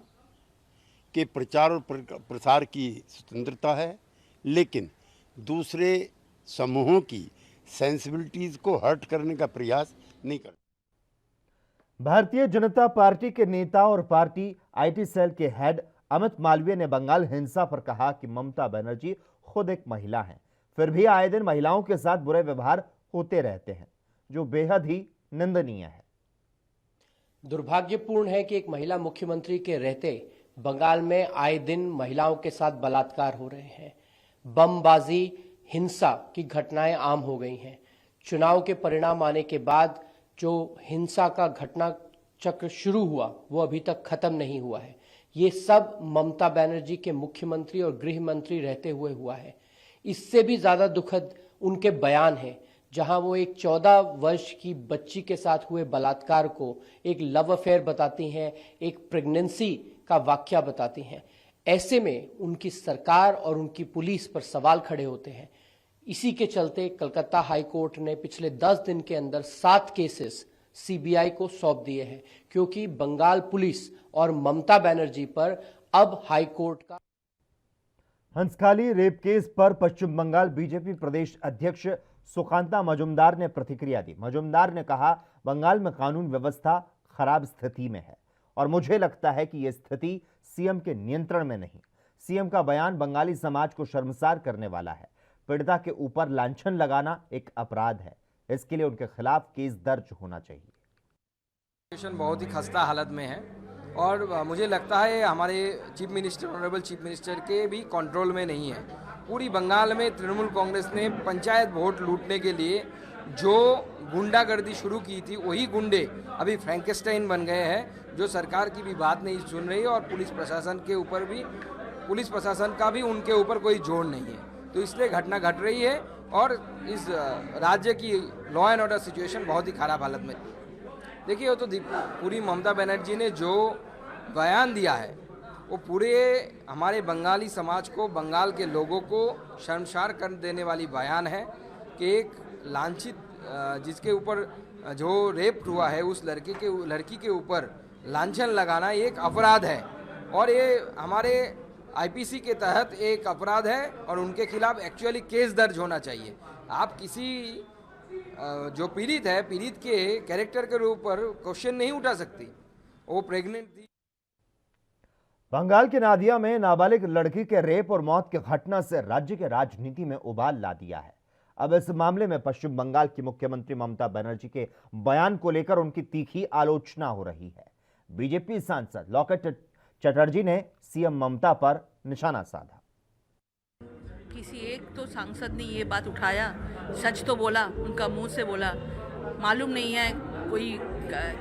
के प्रचार और प्रसार की स्वतंत्रता है, लेकिन दूसरे समूहों की सेंसिबिलिटीज को हर्ट करने का प्रयास नहीं करते। भारतीय जनता पार्टी के नेता और पार्टी आईटी सेल के हेड अमित मालवीय ने बंगाल हिंसा पर कहा कि ममता बनर्जी खुद एक महिला हैं, फिर भी आए दिन महिलाओं के साथ बुरे व्यवहार होते रहते हैं, जो बेहद ही निंदनीय है। दुर्भाग्यपूर्ण है कि एक महिला मुख्यमंत्री के रहते बंगाल में आए दिन महिलाओं के साथ बलात्कार हो रहे हैं। बमबाजी, हिंसा की घटनाएं आम हो गई हैं। चुनाव के परिणाम आने के बाद जो हिंसा का घटना चक्र शुरू हुआ वो अभी तक खत्म नहीं हुआ है। ये सब ममता बनर्जी के मुख्यमंत्री और गृह मंत्री रहते हुए हुआ है। इससे भी ज्यादा दुखद उनके बयान हैं, जहां वो एक 14 वर्ष की बच्ची के साथ हुए बलात्कार को एक लव अफेयर बताती हैं, एक प्रेगनेंसी का वाकया बताती हैं। ऐसे में उनकी सरकार और उनकी पुलिस पर सवाल खड़े होते हैं। इसी के चलते कलकत्ता हाई कोर्ट ने पिछले 10 दिन के अंदर 7 केसेस सीबीआई को सौंप दिए हैं, क्योंकि बंगाल पुलिस और ममता बनर्जी पर अब हाई कोर्ट का हंसखाली रेप केस पर पश्चिम बंगाल बीजेपी प्रदेश अध्यक्ष सुकांता मजुमदार ने प्रतिक्रिया दी। मजुमदार ने कहा, बंगाल में कानून व्यवस्था खराब स्थिति में है और मुझे लगता है कि यह स्थिति सीएम के नियंत्रण में नहीं। सीएम का बयान बंगाली समाज को शर्मसार करने वाला है। पीड़िता के ऊपर लांछन लगाना एक अपराध है, इसके लिए उनके खिलाफ केस दर्ज होना चाहिए। बहुत ही खस्ता हालत में है और मुझे लगता है हमारे chief minister, honourable chief minister के भी कंट्रोल में नहीं है। पूरी बंगाल में तृणमूल कांग्रेस ने पंचायत वोट लूटने के लिए जो गुंडागर्दी शुरू की थी, वही गुंडे अभी फ्रैंकेस्टाइन बन गए हैं, जो सरकार की भी बात नहीं सुन रही और पुलिस प्रशासन का भी उनके ऊपर कोई जोर नहीं है। तो इसलिए घटना घट रही है और इस राज्य की लॉ एंड ऑर्डर सिचुएशन बहुत ही खराब हालत में। देखिए, वो तो पूरी ममता बनर्जी ने जो बयान दिया है वो पूरे हमारे बंगाली समाज को, बंगाल के लोगों को शर्मसार कर देने वाली बयान है कि एक लांछित जिसके ऊपर जो रेप हुआ है उस लड़की के ऊपर लांछन लगाना एक अपराध है और ये हमारे आईपीसी के तहत एक अपराध है और उनके खिलाफ एक्चुअली केस दर्ज होना चाहिए। आप किसी जो पीड़ित है, पीड़ित के कैरेक्टर के ऊपर क्वेश्चन नहीं उठा सकती। वो प्रेग्नेंट थी। बंगाल के नादिया में नाबालिग लड़की के रेप और मौत की घटना से राज्य के राजनीति में उबाल ला दिया है। अब इस मामले में पश्चिम बंगाल की मुख्यमंत्री ममता बनर्जी के बयान को लेकर उनकी तीखी आलोचना हो रही है। बीजेपी सांसद लॉकेट चटर्जी ने सीएम ममता पर निशाना साधा। किसी एक तो सांसद ने ये बात उठाया, सच तो बोला, उनका मुंह से बोला, मालूम नहीं है कोई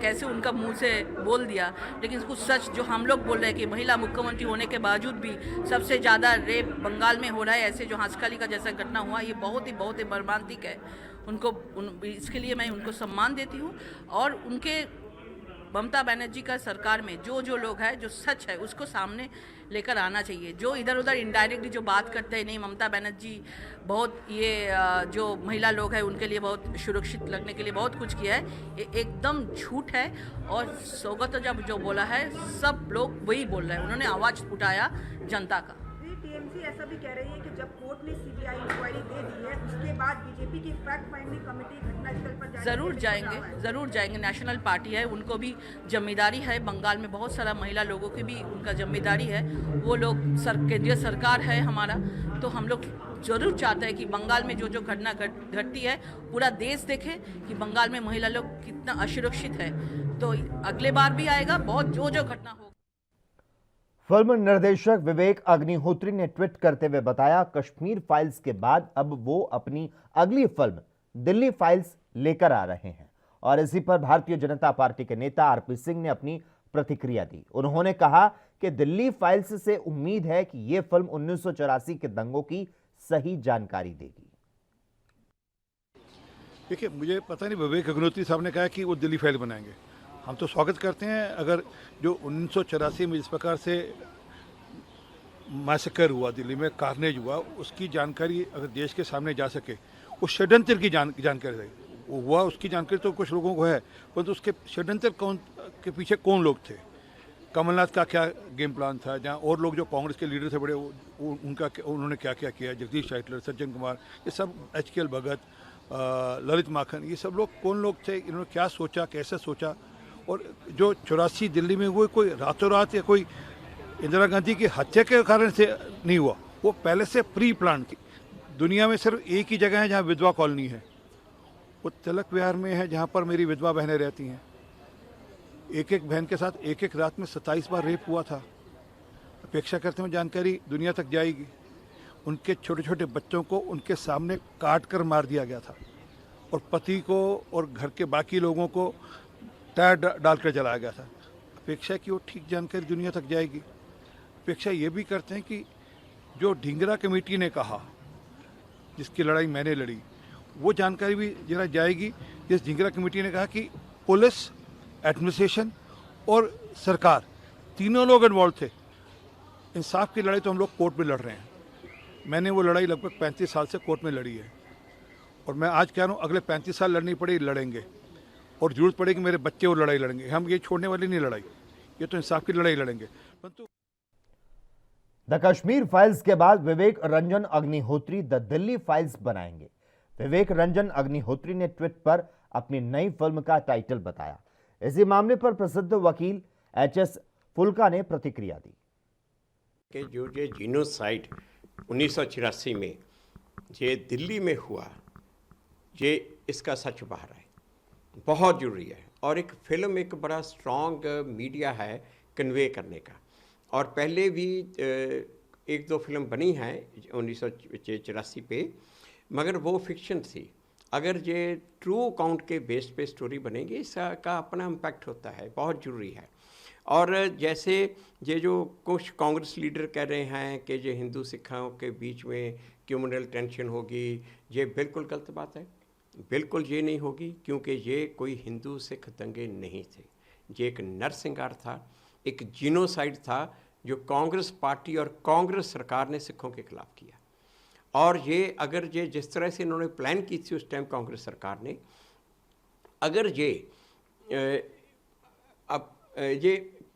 कैसे उनका मुंह से बोल दिया, लेकिन कुछ सच जो हम लोग बोल रहे हैं कि महिला मुख्यमंत्री होने के बावजूद भी सबसे ज़्यादा रेप बंगाल में हो रहा है, ऐसे जो हंसखाली का जैसा घटना हुआ, ये बहुत ही मर्मांतिक है। इसके लिए मैं उनको सम्मान देती हूँ और उनके ममता बनर्जी का सरकार में जो लोग हैं, जो सच है उसको सामने लेकर आना चाहिए। जो इधर उधर इनडायरेक्टली जो बात करते हैं, नहीं ममता बनर्जी बहुत ये जो महिला लोग हैं उनके लिए बहुत सुरक्षित लगने के लिए बहुत कुछ किया है, ये एकदम झूठ है। और सौगत जब जो बोला है, सब लोग वही बोल रहे हैं, उन्होंने आवाज़ उठाया जनता का। टीएमसी ऐसा भी कह रही है कि जब कोर्ट ने सीबीआई इंक्वायरी दे दी है, उसके बाद बीजेपी की फैक्ट फाइंडिंग कमेटी घटनास्थल पर जरूर जाएंगे। नेशनल पार्टी है, उनको भी जिम्मेदारी है। बंगाल में बहुत सारा महिला लोगों की भी उनका जिम्मेदारी है। वो लोग केंद्रीय सरकार है हमारा, तो हम लोग जरूर चाहते हैं कि बंगाल में जो घटना घटती है पूरा देश देखे कि बंगाल में महिला लोग कितना असुरक्षित है। तो अगले बार भी आएगा बहुत जो घटना हो। फिल्म निर्देशक विवेक अग्निहोत्री ने ट्वीट करते हुए बताया, कश्मीर फाइल्स के बाद अब वो अपनी अगली फिल्म दिल्ली फाइल्स लेकर आ रहे हैं। और इसी पर भारतीय जनता पार्टी के नेता आरपी सिंह ने अपनी प्रतिक्रिया दी। उन्होंने कहा कि दिल्ली फाइल्स से उम्मीद है कि यह फिल्म 1984 के दंगों की सही जानकारी देगी। देखिए, मुझे पता नहीं, विवेक अग्निहोत्री साहब ने कहा कि वो दिल्ली फाइल बनाएंगे। हम तो स्वागत करते हैं। अगर जो 1984 में जिस प्रकार से मैसेकर हुआ, दिल्ली में कार्नेज हुआ, उसकी जानकारी अगर देश के सामने जा सके, उस षड्यंत्र की जानकारी हुआ, उसकी जानकारी तो कुछ लोगों को है, परंतु उसके षड्यंत्र के पीछे कौन लोग थे, कमलनाथ का क्या गेम प्लान था, जहाँ और लोग जो कांग्रेस के लीडर थे बड़े, उन्होंने क्या क्या किया, जगदीश शेट्टर, सज्जन कुमार, ये सब, HKL भगत, ललित माखन, ये सब लोग कौन लोग थे, इन्होंने क्या सोचा, कैसे सोचा। और जो 84 दिल्ली में हुए, कोई रातों रात या कोई इंदिरा गांधी की हत्या के कारण से नहीं हुआ, वो पहले से प्री प्लान थी। दुनिया में सिर्फ एक ही जगह है जहाँ विधवा कॉलोनी है, वो तिलक विहार में है, जहाँ पर मेरी विधवा बहनें रहती हैं। एक बहन के साथ एक रात में 27 बार रेप हुआ था। अपेक्षा करते हैं जानकारी दुनिया तक जाएगी। उनके छोटे छोटे बच्चों को उनके सामने काट कर मार दिया गया था और पति को और घर के बाकी लोगों को टायर डालकर जलाया गया था। अपेक्षा की वो ठीक जानकारी दुनिया तक जाएगी। अपेक्षा ये भी करते हैं कि जो ढींगरा कमेटी ने कहा, जिसकी लड़ाई मैंने लड़ी, वो जानकारी भी जरा जाएगी। जिस ढींगरा कमेटी ने कहा कि पुलिस, एडमिनिस्ट्रेशन और सरकार तीनों लोग इन्वॉल्व थे। इंसाफ की लड़ाई तो हम लोग कोर्ट में लड़ रहे हैं। मैंने वो लड़ाई लगभग 35 साल से कोर्ट में लड़ी है और मैं आज कह रहा हूँ अगले 35 साल लड़नी पड़े लड़ेंगे और जरूरत पड़ेगी मेरे बच्चे वो लड़ाई लड़ेंगे। हम ये छोड़ने वाली नहीं लड़ाई, ये तो इंसाफ की लड़ाई लड़ेंगे। परंतु द कश्मीर फाइल्स के बाद विवेक रंजन अग्निहोत्री द दिल्ली फाइल्स बनाएंगे। विवेक रंजन अग्निहोत्री ने ट्वीट पर अपनी नई फिल्म का टाइटल बताया। इसी मामले पर प्रसिद्ध वकील एचएस फुल्का ने प्रतिक्रिया दी कि जो ये जीनोसाइड 1984 में ये दिल्ली में हुआ, ये इसका सच बाहर आए, बहुत जरूरी है। और एक फिल्म एक बड़ा स्ट्रॉन्ग मीडिया है कन्वे करने का। और पहले भी एक दो फिल्म बनी हैं 1984 पे, मगर वो फिक्शन थी। अगर ये ट्रू अकाउंट के बेस पे स्टोरी बनेगी, इसका अपना इम्पैक्ट होता है, बहुत ज़रूरी है। और जैसे ये जो कुछ कांग्रेस लीडर कह रहे हैं कि ये हिंदू सिखों के बीच में कम्युनल टेंशन होगी, ये बिल्कुल गलत बात है। बिल्कुल ये नहीं होगी, क्योंकि ये कोई हिंदू सिख दंगे नहीं थे। ये एक नरसंहार था, एक जीनोसाइड था जो कांग्रेस पार्टी और कांग्रेस सरकार ने सिखों के खिलाफ किया। और ये अगर ये जिस तरह से इन्होंने प्लान की थी उस टाइम कांग्रेस सरकार ने, अगर ये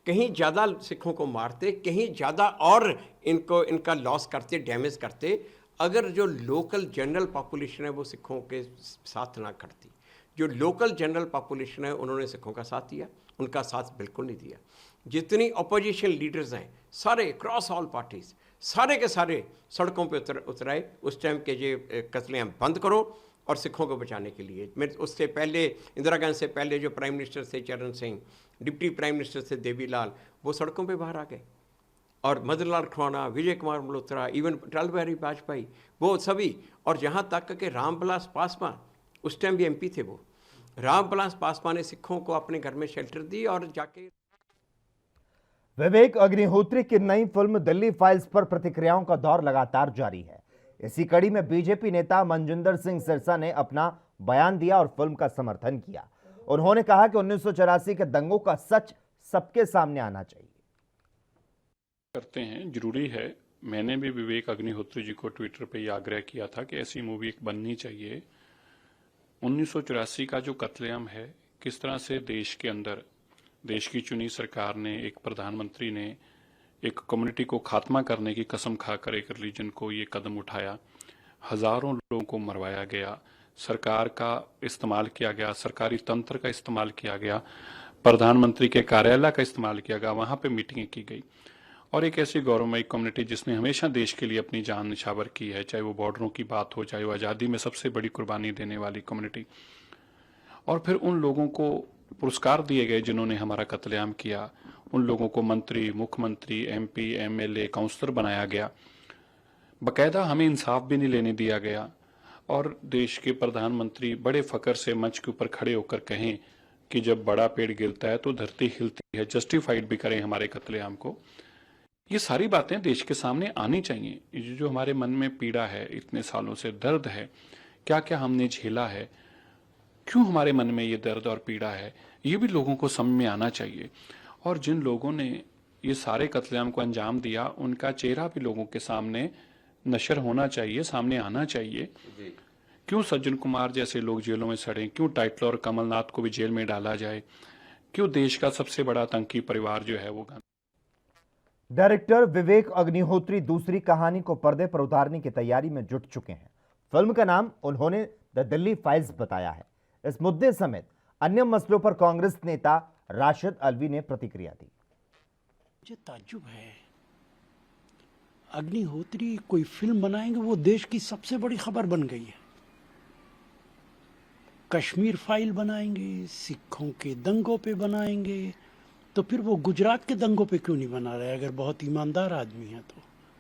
कहीं ज़्यादा सिखों को मारते, कहीं ज़्यादा और इनका लॉस करते, डैमेज करते, अगर जो लोकल जनरल पॉपुलेशन है वो सिखों के साथ ना खड़ती। जो लोकल जनरल पॉपुलेशन है उन्होंने सिखों का साथ दिया, उनका साथ बिल्कुल नहीं दिया। जितनी अपोजिशन लीडर्स हैं सारे क्रॉस ऑल पार्टीज, सारे के सारे सड़कों पे उतराए उस टाइम के ये कत्लेआम बंद करो और सिखों को बचाने के लिए। मैं उससे पहले इंदिरा गांधी से पहले जो प्राइम मिनिस्टर थे चरण सिंह, डिप्टी प्राइम मिनिस्टर थे देवीलाल, वो सड़कों पे बाहर आ गए। और मदन लाल खुराना, विजय कुमार मल्होत्रा, इवन अटल बिहारी वाजपेयी, वो सभी। और यहाँ तक कि रामविलास पासवान, उस टाइम भी एमपी थे वो, रामविलास पासवान ने सिखों को अपने घर में शेल्टर दी और जाके। विवेक अग्निहोत्री की नई फिल्म दिल्ली फाइल्स पर प्रतिक्रियाओं का दौर लगातार जारी है। इसी कड़ी में बीजेपी नेता मनजिंदर सिंह सिरसा ने अपना बयान दिया और फिल्म का समर्थन किया। उन्होंने कहा कि 1984 के दंगों का सच सबके सामने आना चाहिए। करते हैं, जरूरी है। मैंने भी विवेक अग्निहोत्री जी को ट्विटर पे ये आग्रह किया था कि ऐसी मूवी एक बननी चाहिए। 1984 का जो कत्लेआम है, किस तरह से देश के अंदर देश की चुनी सरकार ने, एक प्रधानमंत्री ने एक कम्युनिटी को खात्मा करने की कसम खाकर एक रिलीजन को ये कदम उठाया, हजारों लोगों को मरवाया गया, सरकार का इस्तेमाल किया गया, सरकारी तंत्र का इस्तेमाल किया गया, प्रधानमंत्री के कार्यालय का इस्तेमाल किया गया, वहां पे मीटिंगें की गई। और एक ऐसी गौरवमयी कम्युनिटी जिसने हमेशा देश के लिए अपनी जान निछावर की है, चाहे वो बॉर्डरों की बात हो, चाहे वो आज़ादी में सबसे बड़ी कुर्बानी देने वाली कम्युनिटी, और फिर उन लोगों को पुरस्कार दिए गए जिन्होंने हमारा कत्लेआम किया। उन लोगों को मंत्री, मुख्यमंत्री, एमपी, एमएलए, काउंसलर बनाया गया। बकायदा हमें इंसाफ भी नहीं लेने दिया गया। और देश के प्रधानमंत्री बड़े फकर से मंच के ऊपर खड़े होकर कहें कि जब बड़ा पेड़ गिरता है तो धरती हिलती है, जस्टिफाइड भी करें हमारे कत्लेआम को। ये सारी बातें देश के सामने आनी चाहिए। जो हमारे मन में पीड़ा है, इतने सालों से दर्द है, क्या क्या हमने झेला है, क्यों हमारे मन में ये दर्द और पीड़ा है, ये भी लोगों को समझ में आना चाहिए। और जिन लोगों ने ये सारे कत्लेआम को अंजाम दिया, उनका चेहरा भी लोगों के सामने नशर होना चाहिए, सामने आना चाहिए। क्यों सज्जन कुमार जैसे लोग जेलों में सड़े, क्यों टाइटलर और कमलनाथ को भी जेल में डाला जाए, क्यों देश का सबसे बड़ा आतंकी परिवार जो है वो। डायरेक्टर विवेक अग्निहोत्री दूसरी कहानी को पर्दे पर उतारने की तैयारी में जुट चुके हैं। फिल्म का नाम उन्होंने द दिल्ली फाइल्स बताया है। इस मुद्दे समेत अन्य मसलों पर कांग्रेस नेता राशिद अलवी ने प्रतिक्रिया दी। मुझे ताज्जुब है, अग्निहोत्री कोई फिल्म बनाएंगे, वो देश की सबसे बड़ी खबर बन गई है। कश्मीर फाइल बनाएंगे, सिखों के दंगों पे बनाएंगे, तो फिर वो गुजरात के दंगों पे क्यों नहीं बना रहे? अगर बहुत ईमानदार आदमी है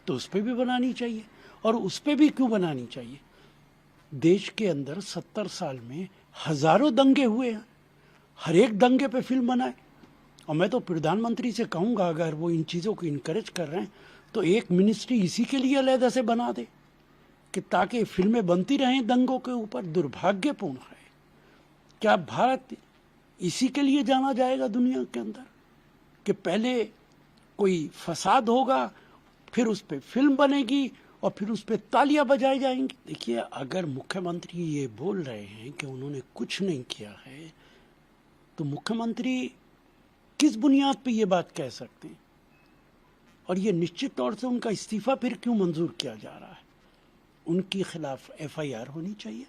तो उस पर भी बनानी चाहिए। और उस पर भी क्यों बनानी चाहिए? देश के अंदर 70 साल में हजारों दंगे हुए हैं, हर एक दंगे पे फिल्म बनाए। और मैं तो प्रधानमंत्री से कहूँगा, अगर वो इन चीज़ों को इनकरेज कर रहे हैं तो एक मिनिस्ट्री इसी के लिए अलहदा से बना दे, कि ताकि फिल्में बनती रहें दंगों के ऊपर। दुर्भाग्यपूर्ण है। क्या भारत इसी के लिए जाना जाएगा दुनिया के अंदर, कि पहले कोई फसाद होगा, फिर उस पर फिल्म बनेगी और फिर उस पर तालियां बजाई जाएंगी? देखिए, अगर मुख्यमंत्री ये बोल रहे हैं कि उन्होंने कुछ नहीं किया है, तो मुख्यमंत्री किस बुनियाद पे ये बात कह सकते हैं? और ये निश्चित तौर से उनका इस्तीफा फिर क्यों मंजूर किया जा रहा है? उनके खिलाफ FIR होनी चाहिए,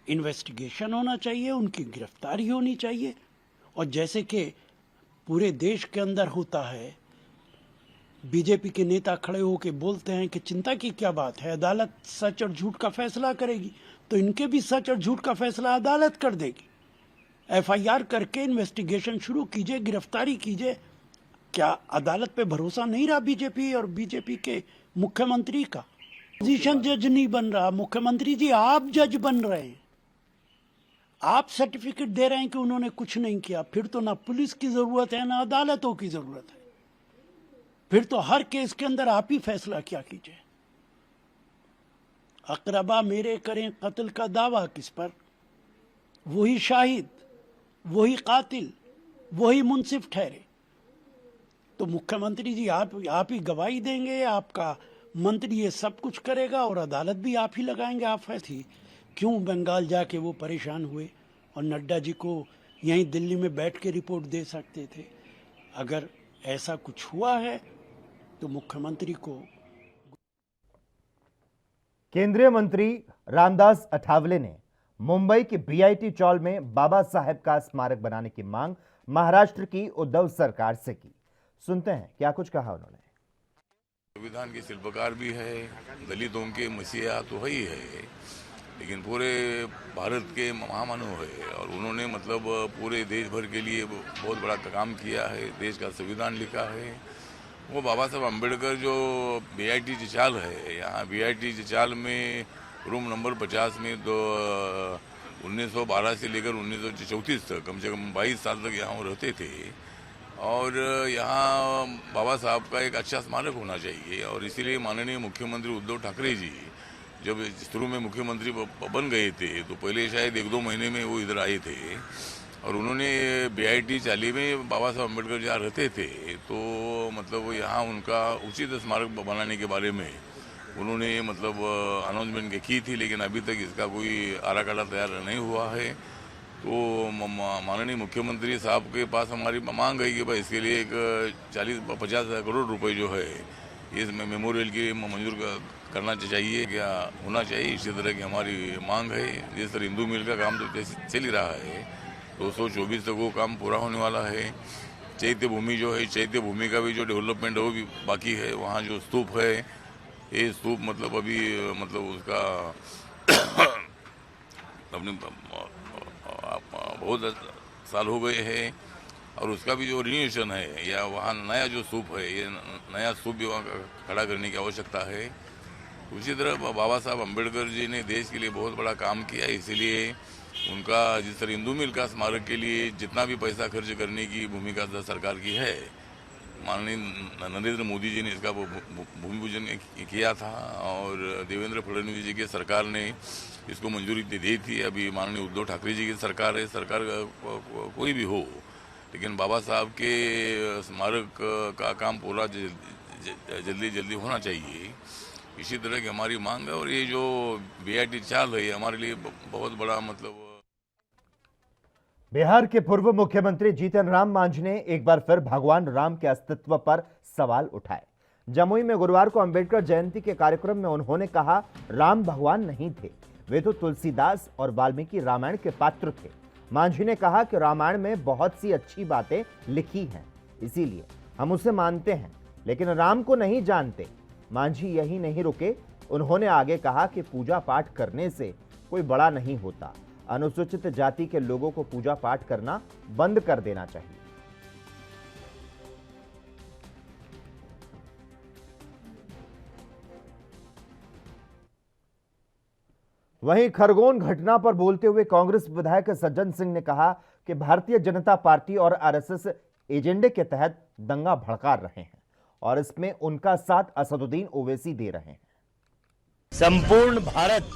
इन्वेस्टिगेशन होना चाहिए, उनकी गिरफ्तारी होनी चाहिए। और जैसे कि पूरे देश के अंदर होता है, बीजेपी के नेता खड़े होकर बोलते हैं कि चिंता की क्या बात है, अदालत सच और झूठ का फैसला करेगी, तो इनके भी सच और झूठ का फैसला अदालत कर देगी। FIR करके इन्वेस्टिगेशन शुरू कीजिए, गिरफ्तारी कीजिए। क्या अदालत पे भरोसा नहीं रहा बीजेपी और बीजेपी के मुख्यमंत्री का? पोजीशन जज नहीं बन रहा। मुख्यमंत्री जी, आप जज बन रहे हैं, आप सर्टिफिकेट दे रहे हैं कि उन्होंने कुछ नहीं किया। फिर तो ना पुलिस की जरूरत है ना अदालतों की जरूरत है, फिर तो हर केस के अंदर आप ही फैसला क्या कीजिए। अकरबा मेरे करें कत्ल का दावा किस पर? वही शाहिद, वही कातिल, वही मुंसिफ ठहरे। तो मुख्यमंत्री जी, आप ही गवाही देंगे, आपका मंत्री ये सब कुछ करेगा और अदालत भी आप ही लगाएंगे। आप फैसले क्यों बंगाल जाके वो परेशान हुए और नड्डा जी को यहीं दिल्ली में बैठ के रिपोर्ट दे सकते थे? अगर ऐसा कुछ हुआ है तो मुख्यमंत्री को। केंद्रीय मंत्री रामदास अठावले ने मुंबई के BIT चौल में बाबा साहेब का स्मारक बनाने की मांग महाराष्ट्र की उद्धव सरकार से की। सुनते हैं क्या कुछ कहा उन्होंने। संविधान के शिल्पकार भी है, दलितों के मसीहा तो है ही है, लेकिन पूरे भारत के महामानव है और उन्होंने मतलब पूरे देश भर के लिए बहुत बड़ा काम किया है, देश का संविधान लिखा है। वो बाबा साहब अम्बेडकर जो BIT चिचाल है, यहाँ BIT चिचाल में रूम नंबर 50 में 1912 से लेकर 1934 तक कम से कम 22 साल तक यहाँ रहते थे। और यहाँ बाबा साहब का एक अच्छा स्मारक होना चाहिए और इसीलिए माननीय मुख्यमंत्री उद्धव ठाकरे जी जब शुरू में मुख्यमंत्री बन गए थे तो पहले शायद 1-2 महीने में वो इधर आए थे और उन्होंने BIT चाली में बाबा साहब अम्बेडकर जहाँ रहते थे तो मतलब यहाँ उनका उचित स्मारक बनाने के बारे में उन्होंने मतलब अनाउंसमेंट की थी, लेकिन अभी तक इसका कोई आराखड़ा तैयार नहीं हुआ है। तो माननीय मुख्यमंत्री साहब के पास हमारी मांग है कि भाई इसके लिए एक 40-50 करोड़ रुपए जो है इस मेमोरियल की मंजूर करना चाहिए, क्या होना चाहिए, इसी तरह की हमारी मांग है। जिस तरह हिंदू मिल का काम तो चल ही रहा है, 224 तक वो काम पूरा होने वाला है। चैत्य भूमि जो है, चैत्य भूमि का भी जो डेवलपमेंट है वो भी बाकी है। वहाँ जो स्तूप है, ये स्तूप मतलब अभी मतलब उसका अपने बहुत साल हो गए हैं और उसका भी जो रिन्यूएशन है या वहाँ नया जो स्तूप है, ये नया स्तूप भी वहाँ खड़ा करने की आवश्यकता है। उसी तरह बाबा साहब अम्बेडकर जी ने देश के लिए बहुत बड़ा काम किया, इसीलिए उनका जिस तरह हिंदू मिल का स्मारक के लिए जितना भी पैसा खर्च करने की भूमिका सरकार की है, माननीय नरेंद्र मोदी जी ने इसका भूमि पूजन किया था और देवेंद्र फडणवीस जी की सरकार ने इसको मंजूरी दी थी। अभी माननीय उद्धव ठाकरे जी की सरकार है, सरकार कोई भी हो, लेकिन बाबा साहब के स्मारक का काम पूरा जल्दी होना चाहिए। इसी तरह की हमारी मांग है और ये जो BIT चाल है हमारे लिए बहुत बड़ा मतलब। बिहार के पूर्व मुख्यमंत्री जीतन राम मांझी ने एक बार फिर भगवान राम के अस्तित्व पर सवाल उठाए। जमुई में गुरुवार को अंबेडकर जयंती के कार्यक्रम में उन्होंने कहा, राम भगवान नहीं थे, वे तो तुलसीदास और वाल्मीकि रामायण के पात्र थे। मांझी ने कहा कि रामायण में बहुत सी अच्छी बातें लिखी हैं, इसीलिए हम उसे मानते हैं, लेकिन राम को नहीं जानते। मांझी यही नहीं रुके, उन्होंने आगे कहा कि पूजा पाठ करने से कोई बड़ा नहीं होता, अनुसूचित जाति के लोगों को पूजा पाठ करना बंद कर देना चाहिए। वहीं खरगोन घटना पर बोलते हुए कांग्रेस विधायक सज्जन सिंह ने कहा कि भारतीय जनता पार्टी और RSS एजेंडे के तहत दंगा भड़का रहे हैं और इसमें उनका साथ असदुद्दीन ओवैसी दे रहे हैं। संपूर्ण भारत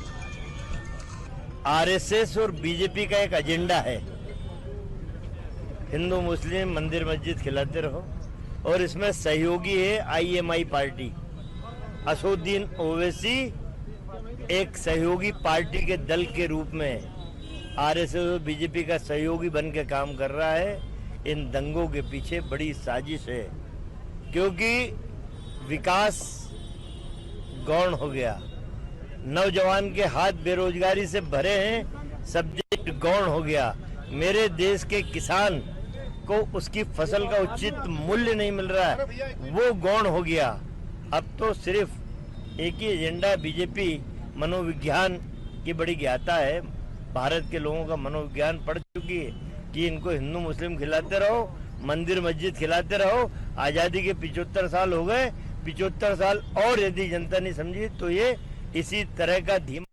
RSS और बीजेपी का एक एजेंडा है, हिंदू मुस्लिम मंदिर मस्जिद खिलाते रहो, और इसमें सहयोगी है IMI पार्टी। असदुद्दीन ओवैसी एक सहयोगी पार्टी के दल के रूप में RSS और बीजेपी का सहयोगी बन के काम कर रहा है। इन दंगों के पीछे बड़ी साजिश है, क्योंकि विकास गौण हो गया, नौजवान के हाथ बेरोजगारी से भरे हैं, सब्जेक्ट गौण हो गया, मेरे देश के किसान को उसकी फसल का उचित मूल्य नहीं मिल रहा है, वो गौण हो गया। अब तो सिर्फ एक ही एजेंडा, बीजेपी मनोविज्ञान की बड़ी ज्ञाता है, भारत के लोगों का मनोविज्ञान पढ़ चुकी है कि इनको हिंदू मुस्लिम खिलाते रहो, मंदिर मस्जिद खिलाते रहो। आजादी के 75 साल हो गए, 75 साल और यदि जनता नहीं समझी तो ये इसी तरह का धीमा।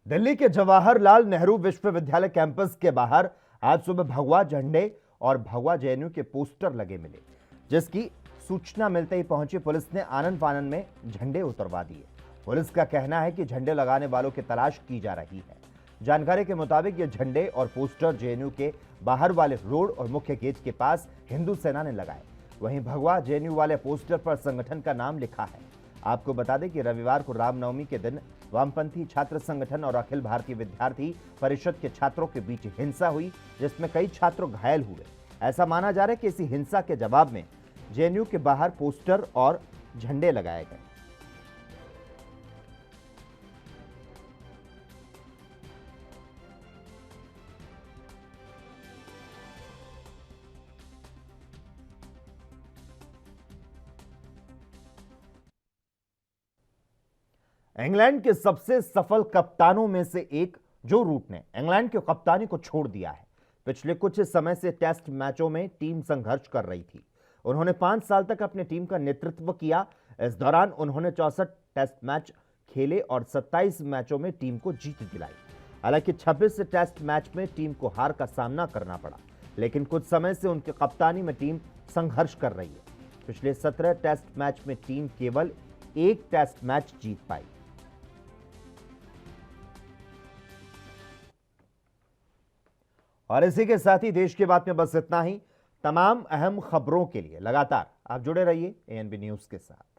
दिल्ली के जवाहरलाल नेहरू विश्वविद्यालय कैंपस के बाहर आज सुबह भगवा झंडे और भगवा जेएनयू के पोस्टर लगे मिले, जिसकी सूचना मिलते ही पहुंची पुलिस ने आनन फानन में झंडे उतरवा दिए। पुलिस का कहना है कि झंडे लगाने वालों की तलाश की जा रही है। जानकारी के मुताबिक ये झंडे और पोस्टर जेएनयू के बाहर वाले रोड और मुख्य गेट के पास हिंदू सेना ने लगाए। वहीं भगवा जेएनयू वाले पोस्टर पर संगठन का नाम लिखा है। आपको बता दें कि रविवार को रामनवमी के दिन वामपंथी छात्र संगठन और अखिल भारतीय विद्यार्थी परिषद के छात्रों के बीच हिंसा हुई, जिसमें कई छात्र घायल हुए। ऐसा माना जा रहा है कि इसी हिंसा के जवाब में जेएनयू के बाहर पोस्टर और झंडे लगाए गए। इंग्लैंड के सबसे सफल कप्तानों में से एक जो रूट ने इंग्लैंड की कप्तानी को छोड़ दिया है। पिछले कुछ समय से टेस्ट मैचों में टीम संघर्ष कर रही थी। उन्होंने 5 साल तक अपनी टीम का नेतृत्व किया। इस दौरान उन्होंने 64 टेस्ट मैच खेले और 27 मैचों में टीम को जीत दिलाई। हालांकि 26 टेस्ट मैच में टीम को हार का सामना करना पड़ा, लेकिन कुछ समय से उनकी कप्तानी में टीम संघर्ष कर रही है। पिछले 17 टेस्ट मैच में टीम केवल 1 टेस्ट मैच जीत पाई। और इसी के साथ ही देश की बात में बस इतना ही। तमाम अहम खबरों के लिए लगातार आप जुड़े रहिए एएनबी न्यूज के साथ।